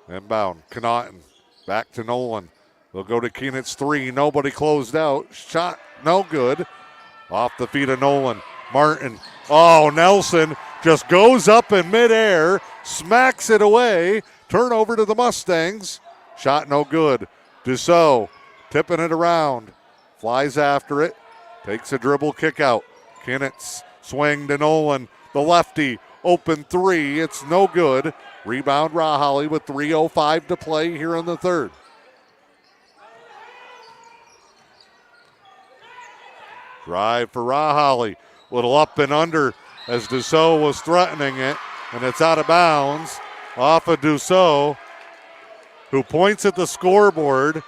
Speaker 2: Inbound, Connaughton, back to Nolan. They'll go to Keenitz 3, nobody closed out. Shot, no good. Off the feet of Nolan. Martin, oh, Nelson just goes up in midair, smacks it away. Turnover to the Mustangs. Shot no good. Dussault tipping it around. Flies after it. Takes a dribble kick out. Keenitz swing to Nolan. The lefty open three. It's no good. Rebound Raholly with 3:05 to play here in the third. Drive for Raholly. Little up and under as Dussault was threatening it, and it's out of bounds off of Dussault, who points at the scoreboard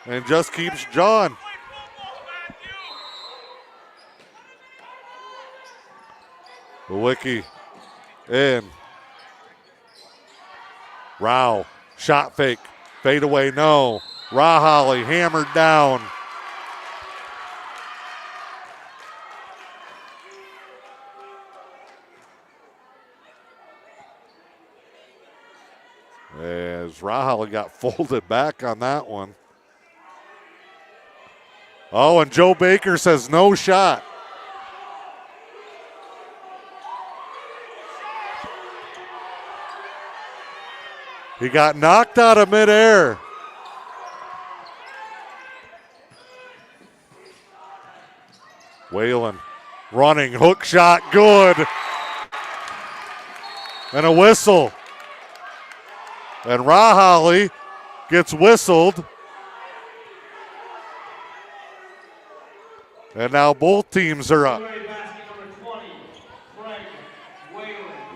Speaker 2: and just keeps jawing. Lewicki in. Rao, shot fake, fade away, no. Raholly hammered down. As Raholly got folded back on that one. Oh, and Joe Baker says no shot. He got knocked out of midair. Whalen running, hook shot, good. And a whistle. And Raholly gets whistled. And now both teams are up.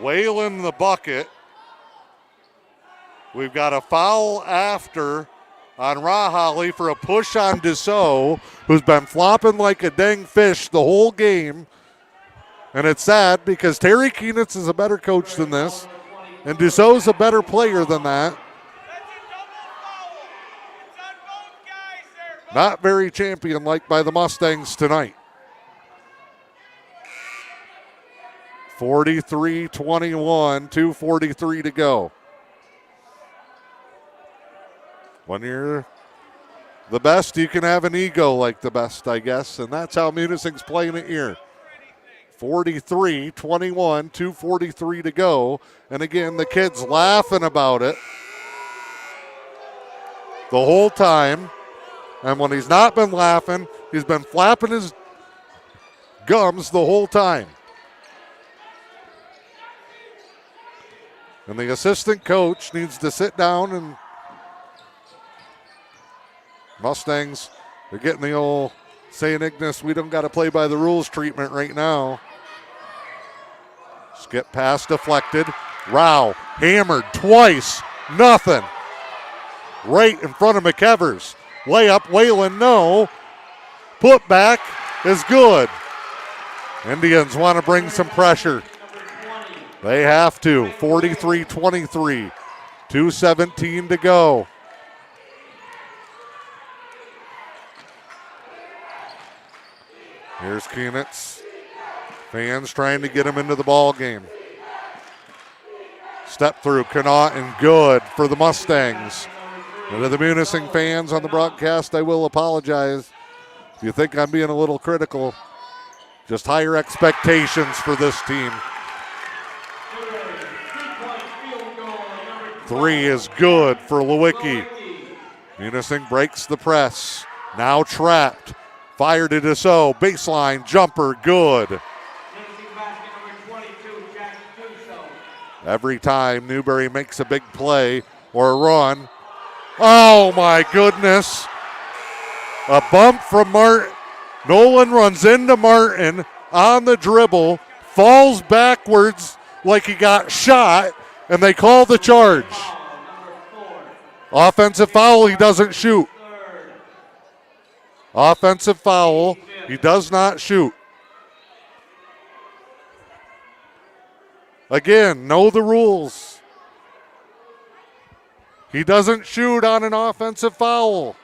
Speaker 2: Whalen the bucket. We've got a foul after on Raholly for a push on Dussault, who's been flopping like a dang fish the whole game. And it's sad because Terry Keenitz is a better coach than this, and Dussault's a better player than that. Not very champion-like by the Mustangs tonight. 43-21, 2:43 to go. When you're the best, you can have an ego like the best, I guess, and that's how Munising's playing it here. 43-21, 2:43 to go. And again, the kid's laughing about it the whole time. And when he's not been laughing, he's been flapping his gums the whole time. And the assistant coach needs to sit down, and Mustangs, they're getting the old St. Ignace, we don't got to play by the rules treatment right now. Skip pass deflected. Rao hammered twice. Nothing. Right in front of McEvers. Layup, Whalen, no. Put back is good. Indians want to bring some pressure. They have to. 43-23. 2:17 to go. Here's Keenitz. Fans trying to get him into the ball game. Step through, Connaught, and good for the Mustangs. And to the Munising fans on the broadcast, I will apologize. If you think I'm being a little critical, just higher expectations for this team. Three is good for Lewicki. Munising breaks the press. Now trapped. Fire to Dussault. Baseline jumper, good. Every time Newberry makes a big play or a run. Oh my goodness. A bump from Martin. Nolan runs into Martin on the dribble, falls backwards like he got shot, and they call the charge. Offensive foul, he doesn't shoot. Offensive foul, he does not shoot. Again, know the rules. He doesn't shoot on an offensive foul.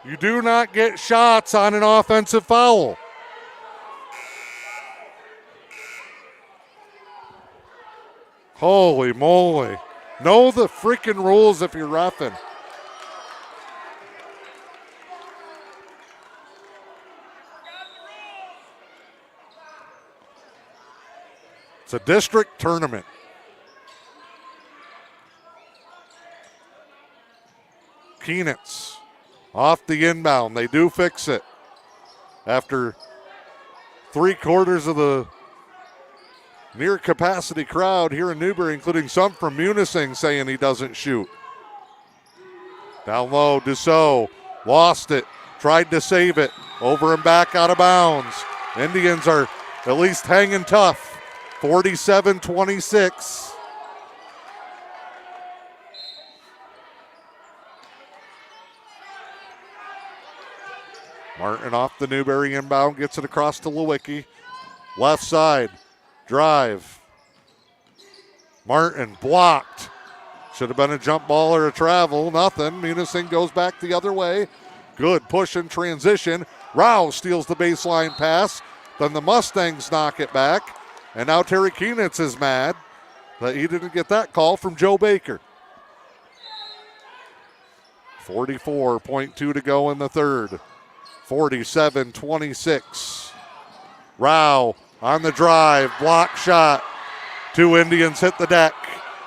Speaker 2: You do not get shots on an offensive foul. Holy moly. Know the freaking rules if you're reffing. It's a district tournament. Keenitz off the inbound. They do fix it after 3/4 of the near capacity crowd here in Newberry, including some from Munising, saying he doesn't shoot. Down low, Dussault lost it, tried to save it, over and back out of bounds. Indians are at least hanging tough, 47-26. Martin off the Newberry inbound, gets it across to Lewicki. Left side, drive. Martin blocked. Should have been a jump ball or a travel, nothing. Munising goes back the other way. Good push and transition. Rao steals the baseline pass. Then the Mustangs knock it back. And now Terry Keenitz is mad that he didn't get that call from Joe Baker. 44.2 to go in the third. 47-26. Rao on the drive, block shot. 2 Indians hit the deck.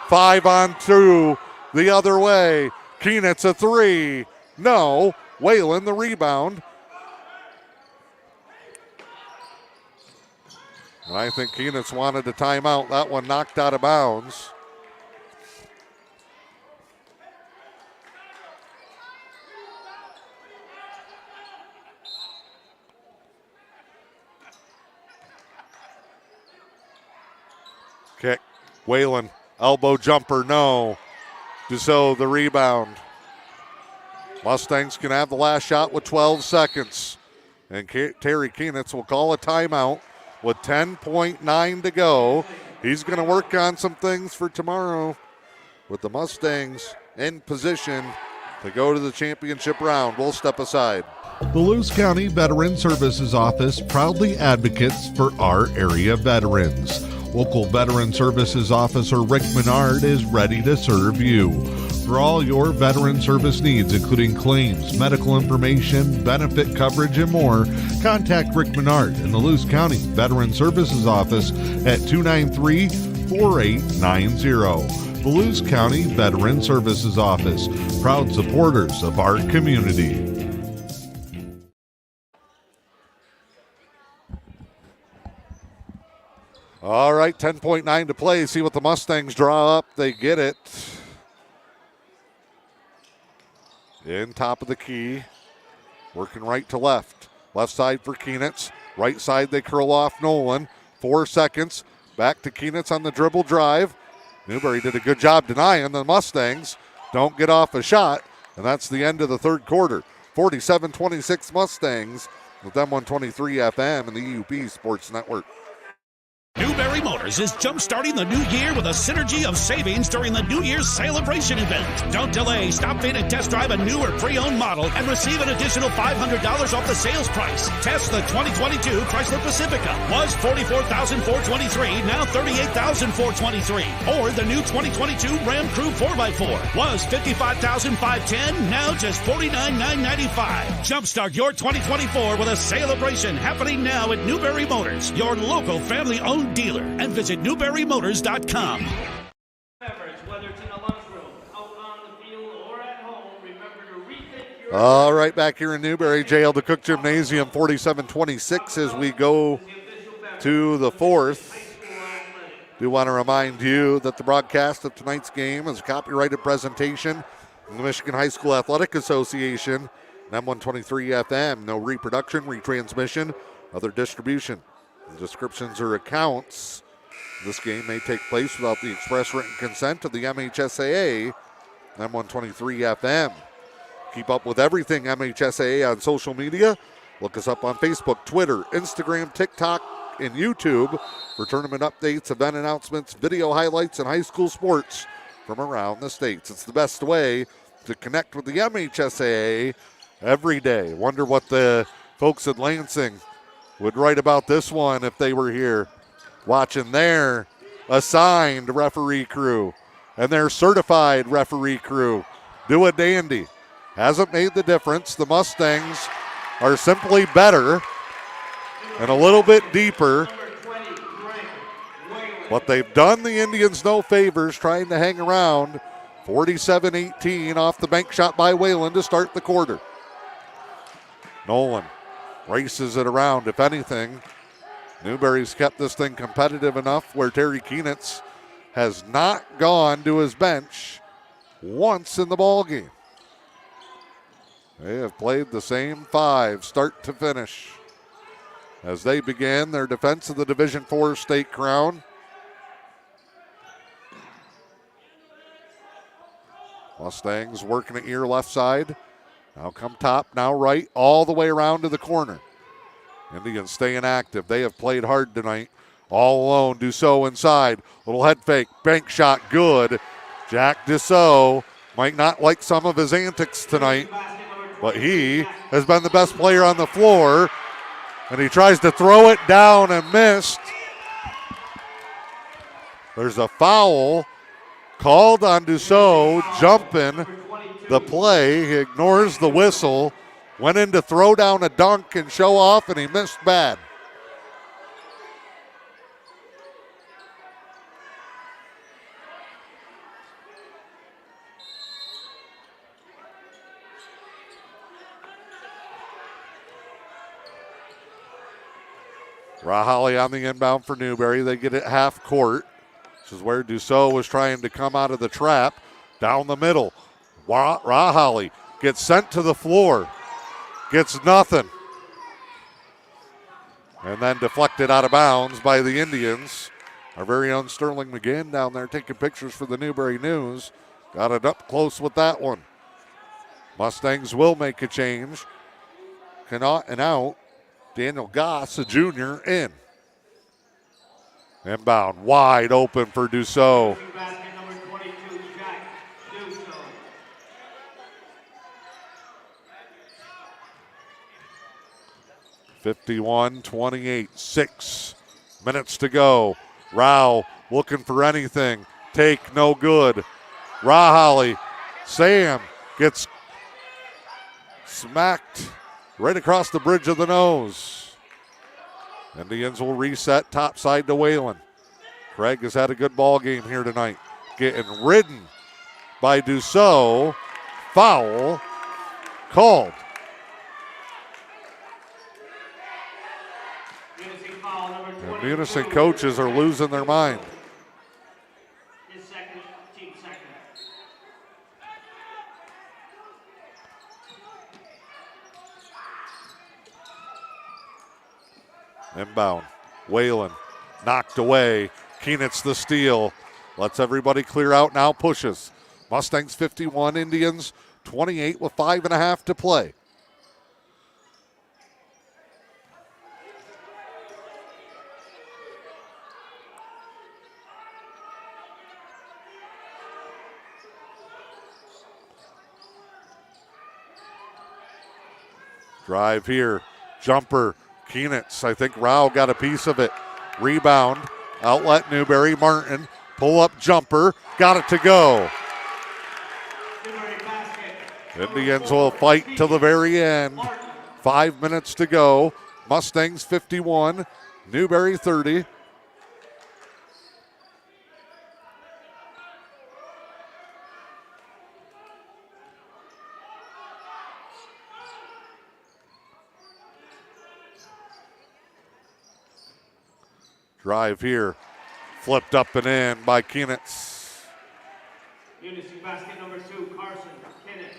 Speaker 2: 5-on-2 the other way. Keenitz a 3. No. Whalen the rebound. And I think Keenitz wanted a timeout. That one knocked out of bounds. Kick. Whalen, elbow jumper, no. Dussault the rebound. Mustangs can have the last shot with 12 seconds. And Terry Keenitz will call a timeout with 10.9 to go. He's going to work on some things for tomorrow with the Mustangs in position to go to the championship round. We'll step aside.
Speaker 6: The Lewis County Veteran Services Office proudly advocates for our area veterans. Local Veteran Services Officer Rick Menard is ready to serve you. For all your veteran service needs, including claims, medical information, benefit coverage, and more, contact Rick Menard in the Lewis County Veteran Services Office at 293-4890. The Lewis County Veteran Services Office, proud supporters of our community.
Speaker 2: All right, 10.9 to play. See what the Mustangs draw up. They get it. In top of the key. Working right to left. Left side for Keenitz. Right side they curl off Nolan. 4 seconds. Back to Keenitz on the dribble drive. Newberry did a good job denying the Mustangs. Don't get off a shot. And that's the end of the third quarter. 47-26 Mustangs with M123 FM and the E.U.P Sports Network.
Speaker 1: Newberry Motors is jump-starting the new year with a synergy of savings during the New Year's celebration event. Don't delay. Stop in and test drive a new or pre-owned model and receive an additional $500 off the sales price. Test the 2022 Chrysler Pacifica. Was $44,423, now $38,423. Or the new 2022 Ram Crew 4x4. Was $55,510, now just $49,995. Jumpstart your 2024 with a celebration happening now at Newberry Motors, your local family-owned dealer, and visit newberrymotors.com.
Speaker 7: Whether it's in a lunchroom, out on the field, or at home, remember to refit your...
Speaker 2: All right, back here in Newberry, JL the Cook Gymnasium, 47-26 as we go to the fourth. Do want to remind you that the broadcast of tonight's game is a copyrighted presentation from the Michigan High School Athletic Association, M123 FM. No reproduction, retransmission, other distribution, descriptions, or accounts. This game may take place without the express written consent of the MHSAA, M123 FM. Keep up with everything MHSAA on social media. Look us up on Facebook, Twitter, Instagram, TikTok, and YouTube for tournament updates, event announcements, video highlights, and high school sports from around the states. It's the best way to connect with the MHSAA every day. Wonder what the folks at Lansing would write about this one if they were here watching their assigned referee crew and their certified referee crew do a dandy. Hasn't made the difference. The Mustangs are simply better and a little bit deeper, but they've done the Indians no favors trying to hang around. 47-18 off the bank shot by Whalen to start the quarter. Nolan races it around. If anything, Newberry's kept this thing competitive enough where Terry Keenitz has not gone to his bench once in the ball game. They have played the same 5 start to finish as they began their defense of the Division IV state crown. Mustangs working it here left side. Now come top, now right, all the way around to the corner. Indians staying active. They have played hard tonight. All alone, Dussault inside. Little head fake, bank shot, good. Jack Dussault might not like some of his antics tonight, but he has been the best player on the floor, and he tries to throw it down and missed. There's a foul called on Dussault, jumping the play. He ignores the whistle, went in to throw down a dunk and show off, and he missed bad. Rahali on the inbound for Newberry. They get it half court. This is where Dussault was trying to come out of the trap. Down the middle. Rahali gets sent to the floor. Gets nothing. And then deflected out of bounds by the Indians. Our very own Sterling McGinn down there taking pictures for the Newberry News. Got it up close with that one. Mustangs will make a change. Cannot and out. Daniel Goss, a junior, in. Inbound, wide open for Dussault. 51-28, 6 minutes to go. Rao looking for anything. Take no good. Rahali, Sam gets smacked right across the bridge of the nose. Indians will reset topside to Whalen. Craig has had a good ball game here tonight. Getting ridden by Dussault. Foul called. The Munising coaches are losing their mind. Inbound. Whalen knocked away. Keenitz the steal. Lets everybody clear out now. Pushes. Mustangs 51, Indians 28 with 5.5 to play. Drive here. Jumper. Keenitz, I think Rao got a piece of it. Rebound, outlet Newberry. Martin, pull up jumper, got it to go. Indians will fight till the very end. 5 minutes to go. Mustangs 51, Newberry 30. Drive here, flipped up and in by Keenitz.
Speaker 7: Munising basket number 2, Carson Kenneth.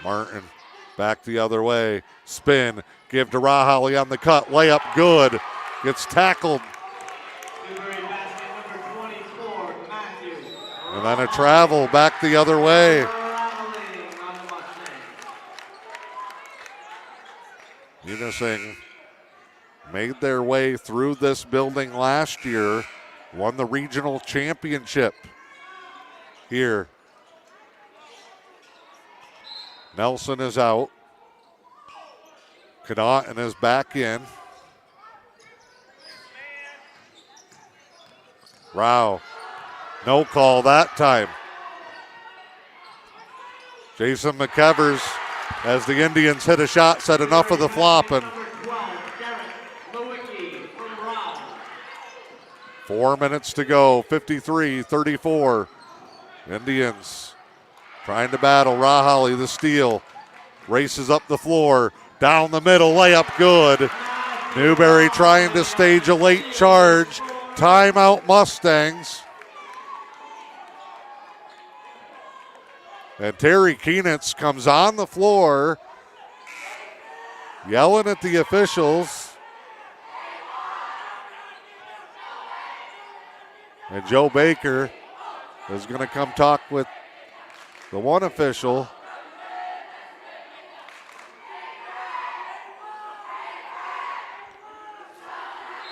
Speaker 2: Martin back the other way, spin, give to Rahali on the cut, layup good, gets tackled.
Speaker 7: Basket number 24, Matthew.
Speaker 2: And then a travel back the other way. Munising made their way through this building last year, won the regional championship here. Nelson is out. Connaughton is back in. Rao, no call that time. Jason McEvers, as the Indians hit a shot, said enough of the flopping. 4 minutes to go, 53-34. Indians trying to battle. Rahali, the steal. races up the floor, down the middle, layup good. Newberry trying to stage a late charge. Timeout Mustangs. And Terry Keenitz comes on the floor, yelling at the officials. And Joe Baker is going to come talk with the one official.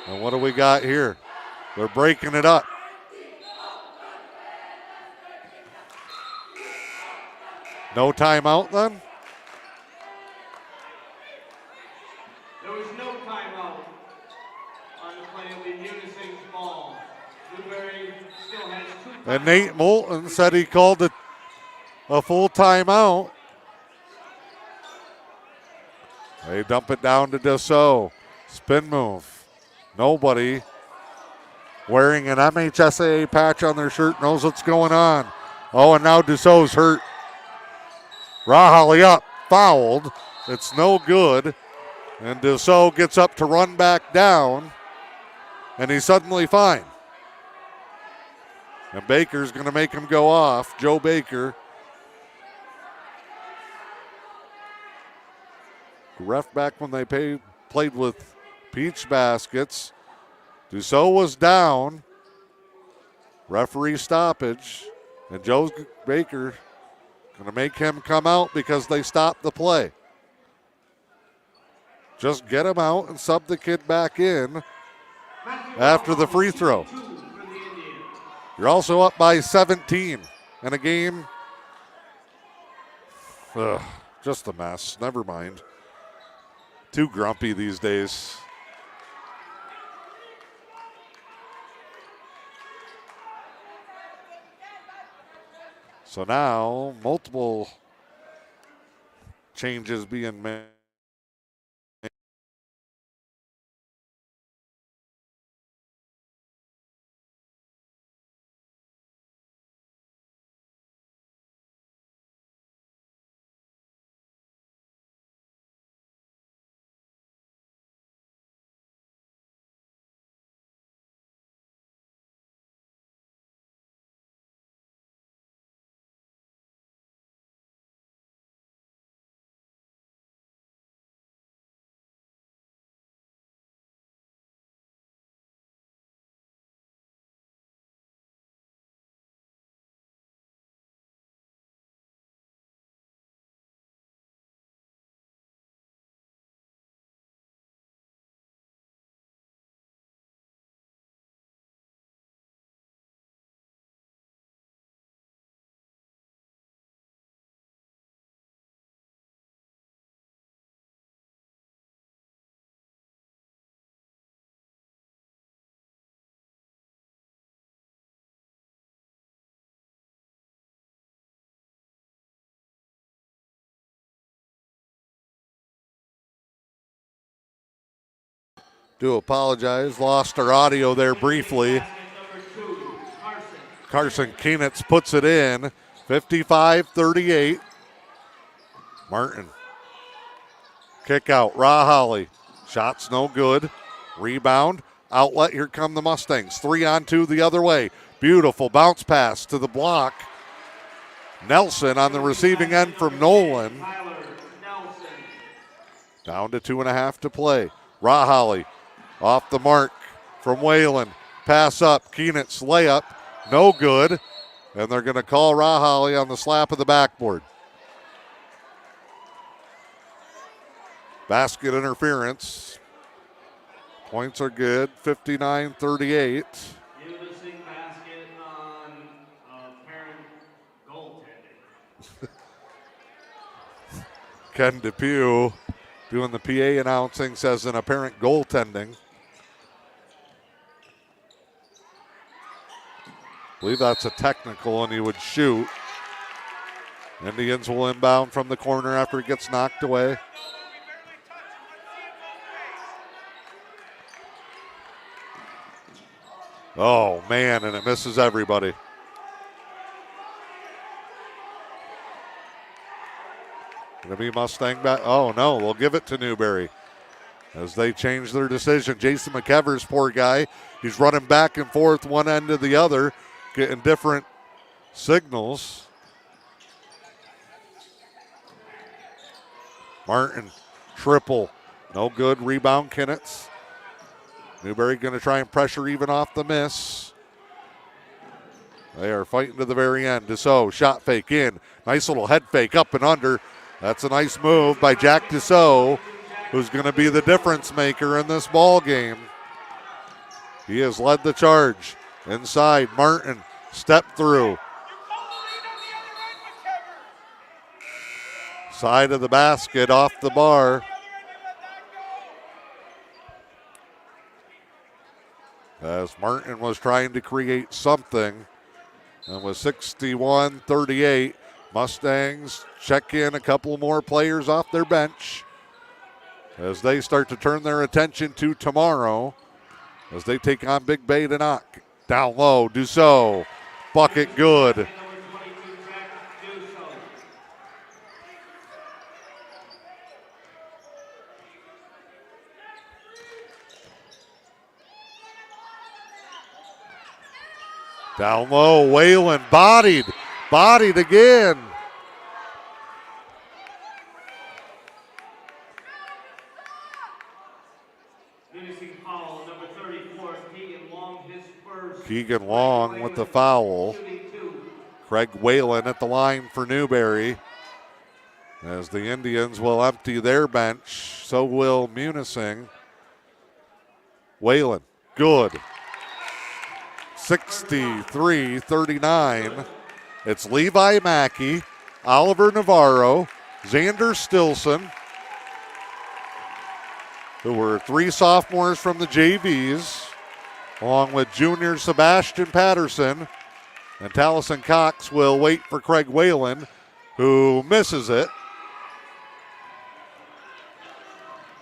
Speaker 2: And what do we got here? They're breaking it up. No timeout then?
Speaker 7: There was no timeout on the play of the Munising's ball. Newberry still has 2
Speaker 2: And Nate Moulton said he called it a full timeout. They dump it down to Dussault. Spin move. Nobody wearing an MHSAA patch on their shirt knows what's going on. Oh, and now Dussault's hurt. Rahali up, fouled. It's no good. And Dussault gets up to run back down, and he's suddenly fine. And Baker's going to make him go off. Joe Baker. Ref back when they played with Peach Baskets. Dussault was down. Referee stoppage. And Joe Baker going to make him come out because they stopped the play. Just get him out and sub the kid back in after the free throw. You're also up by 17 in a game. Just a mess. Never mind. Too grumpy these days. So now, multiple changes being made. Do apologize. Lost our audio there briefly. Carson Keenitz puts it in. 55-38. Martin. Kick out. Rahali. Shot's no good. Rebound. Outlet. Here come the Mustangs. 3-on-2 the other way. Beautiful bounce pass to the block. Nelson on the receiving end from Nolan. Down to 2.5 to play. Rahali. Off the mark from Whalen. Pass up. Keenitz layup. No good. And they're going to call Rahali on the slap of the backboard. Basket interference. Points are good. 59-38.
Speaker 7: Munising basket on apparent goaltending.
Speaker 2: Ken Depew doing the PA announcing, says an apparent goaltending. I believe that's a technical and he would shoot. Indians will inbound from the corner after it gets knocked away. Oh, man, and it misses everybody. Going to be Mustang back. Oh, no, they'll give it to Newberry as they change their decision. Jason McKever's poor guy. He's running back and forth one end to the other, getting different signals. Martin, triple. No good. Rebound, Kinnitz. Newberry going to try and pressure even off the miss. They are fighting to the very end. Dussault, shot fake in. Nice little head fake up and under. That's a nice move by Jack Dussault, who's going to be the difference maker in this ball game. He has led the charge. Inside, Martin, step through. Side of the basket, off the bar. As Martin was trying to create something. And with 61-38, Mustangs check in a couple more players off their bench as they start to turn their attention to tomorrow as they take on Big Bay to knock. Down low, Dussault, bucket good. Down low, Whalen bodied again.
Speaker 7: Munising foul, number 34, Keegan Long, his first.
Speaker 2: Keegan Long with the foul. Craig Whalen at the line for Newberry. As the Indians will empty their bench, so will Munising. Whalen, good. 63-39. It's Levi Mackey, Oliver Navarro, Xander Stilson, who were three sophomores from the JVs, along with junior Sebastian Patterson. And Taliesin Cox will wait for Craig Whalen, who misses it.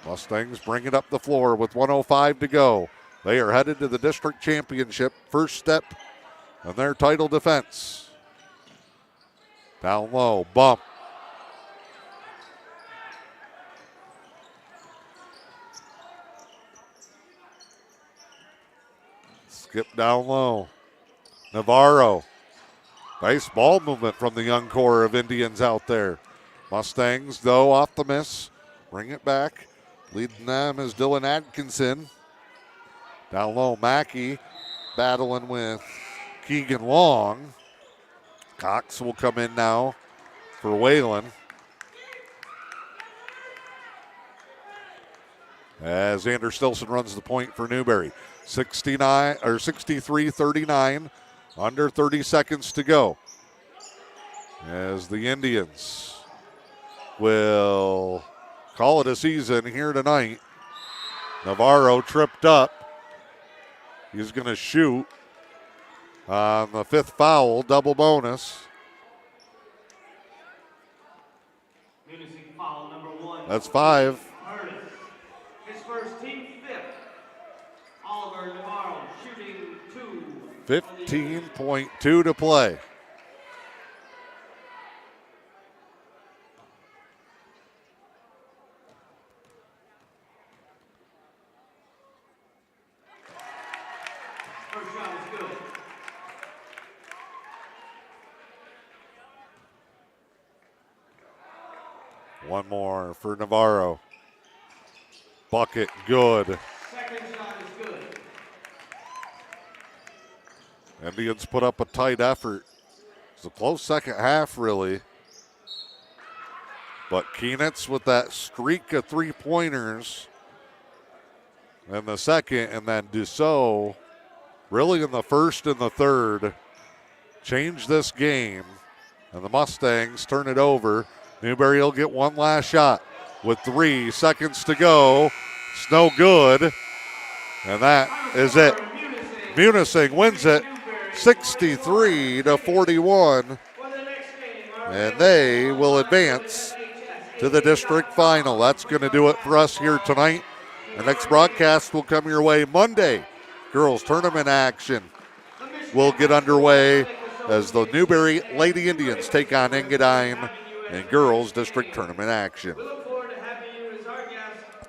Speaker 2: Mustangs bring it up the floor with 1:05 to go. They are headed to the district championship. First step in their title defense. Down low, bump. Skip down low. Navarro. Nice ball movement from the young core of Indians out there. Mustangs, though, off the miss. Bring it back. Leading them is Dylan Atkinson. Down low, Mackey battling with Keegan Long. Cox will come in now for Whalen. As Xander Stilson runs the point for Newberry. 63-39, under 30 seconds to go. As the Indians will call it a season here tonight. Navarro tripped up. He's going to shoot on the fifth foul, double bonus.
Speaker 7: Munising foul number 1.
Speaker 2: That's 5.
Speaker 7: His first team fifth. Oliver Navarro shooting 2.
Speaker 2: 15.2 to play.
Speaker 7: First shot is good.
Speaker 2: One more for Navarro. Bucket, good.
Speaker 7: Second shot is good.
Speaker 2: Indians put up a tight effort. It's a close second half, really. But Kienitz with that streak of three-pointers in the second, and then Dussault really in the first and the third changed this game. And the Mustangs turn it over. Newberry will get one last shot with 3 seconds to go. It's no good. And that is it. Munising wins it 63-41. And they will advance to the district final. That's going to do it for us here tonight. The next broadcast will come your way Monday. Girls tournament action will get underway as the Newberry Lady Indians take on Engadine and girls district tournament action.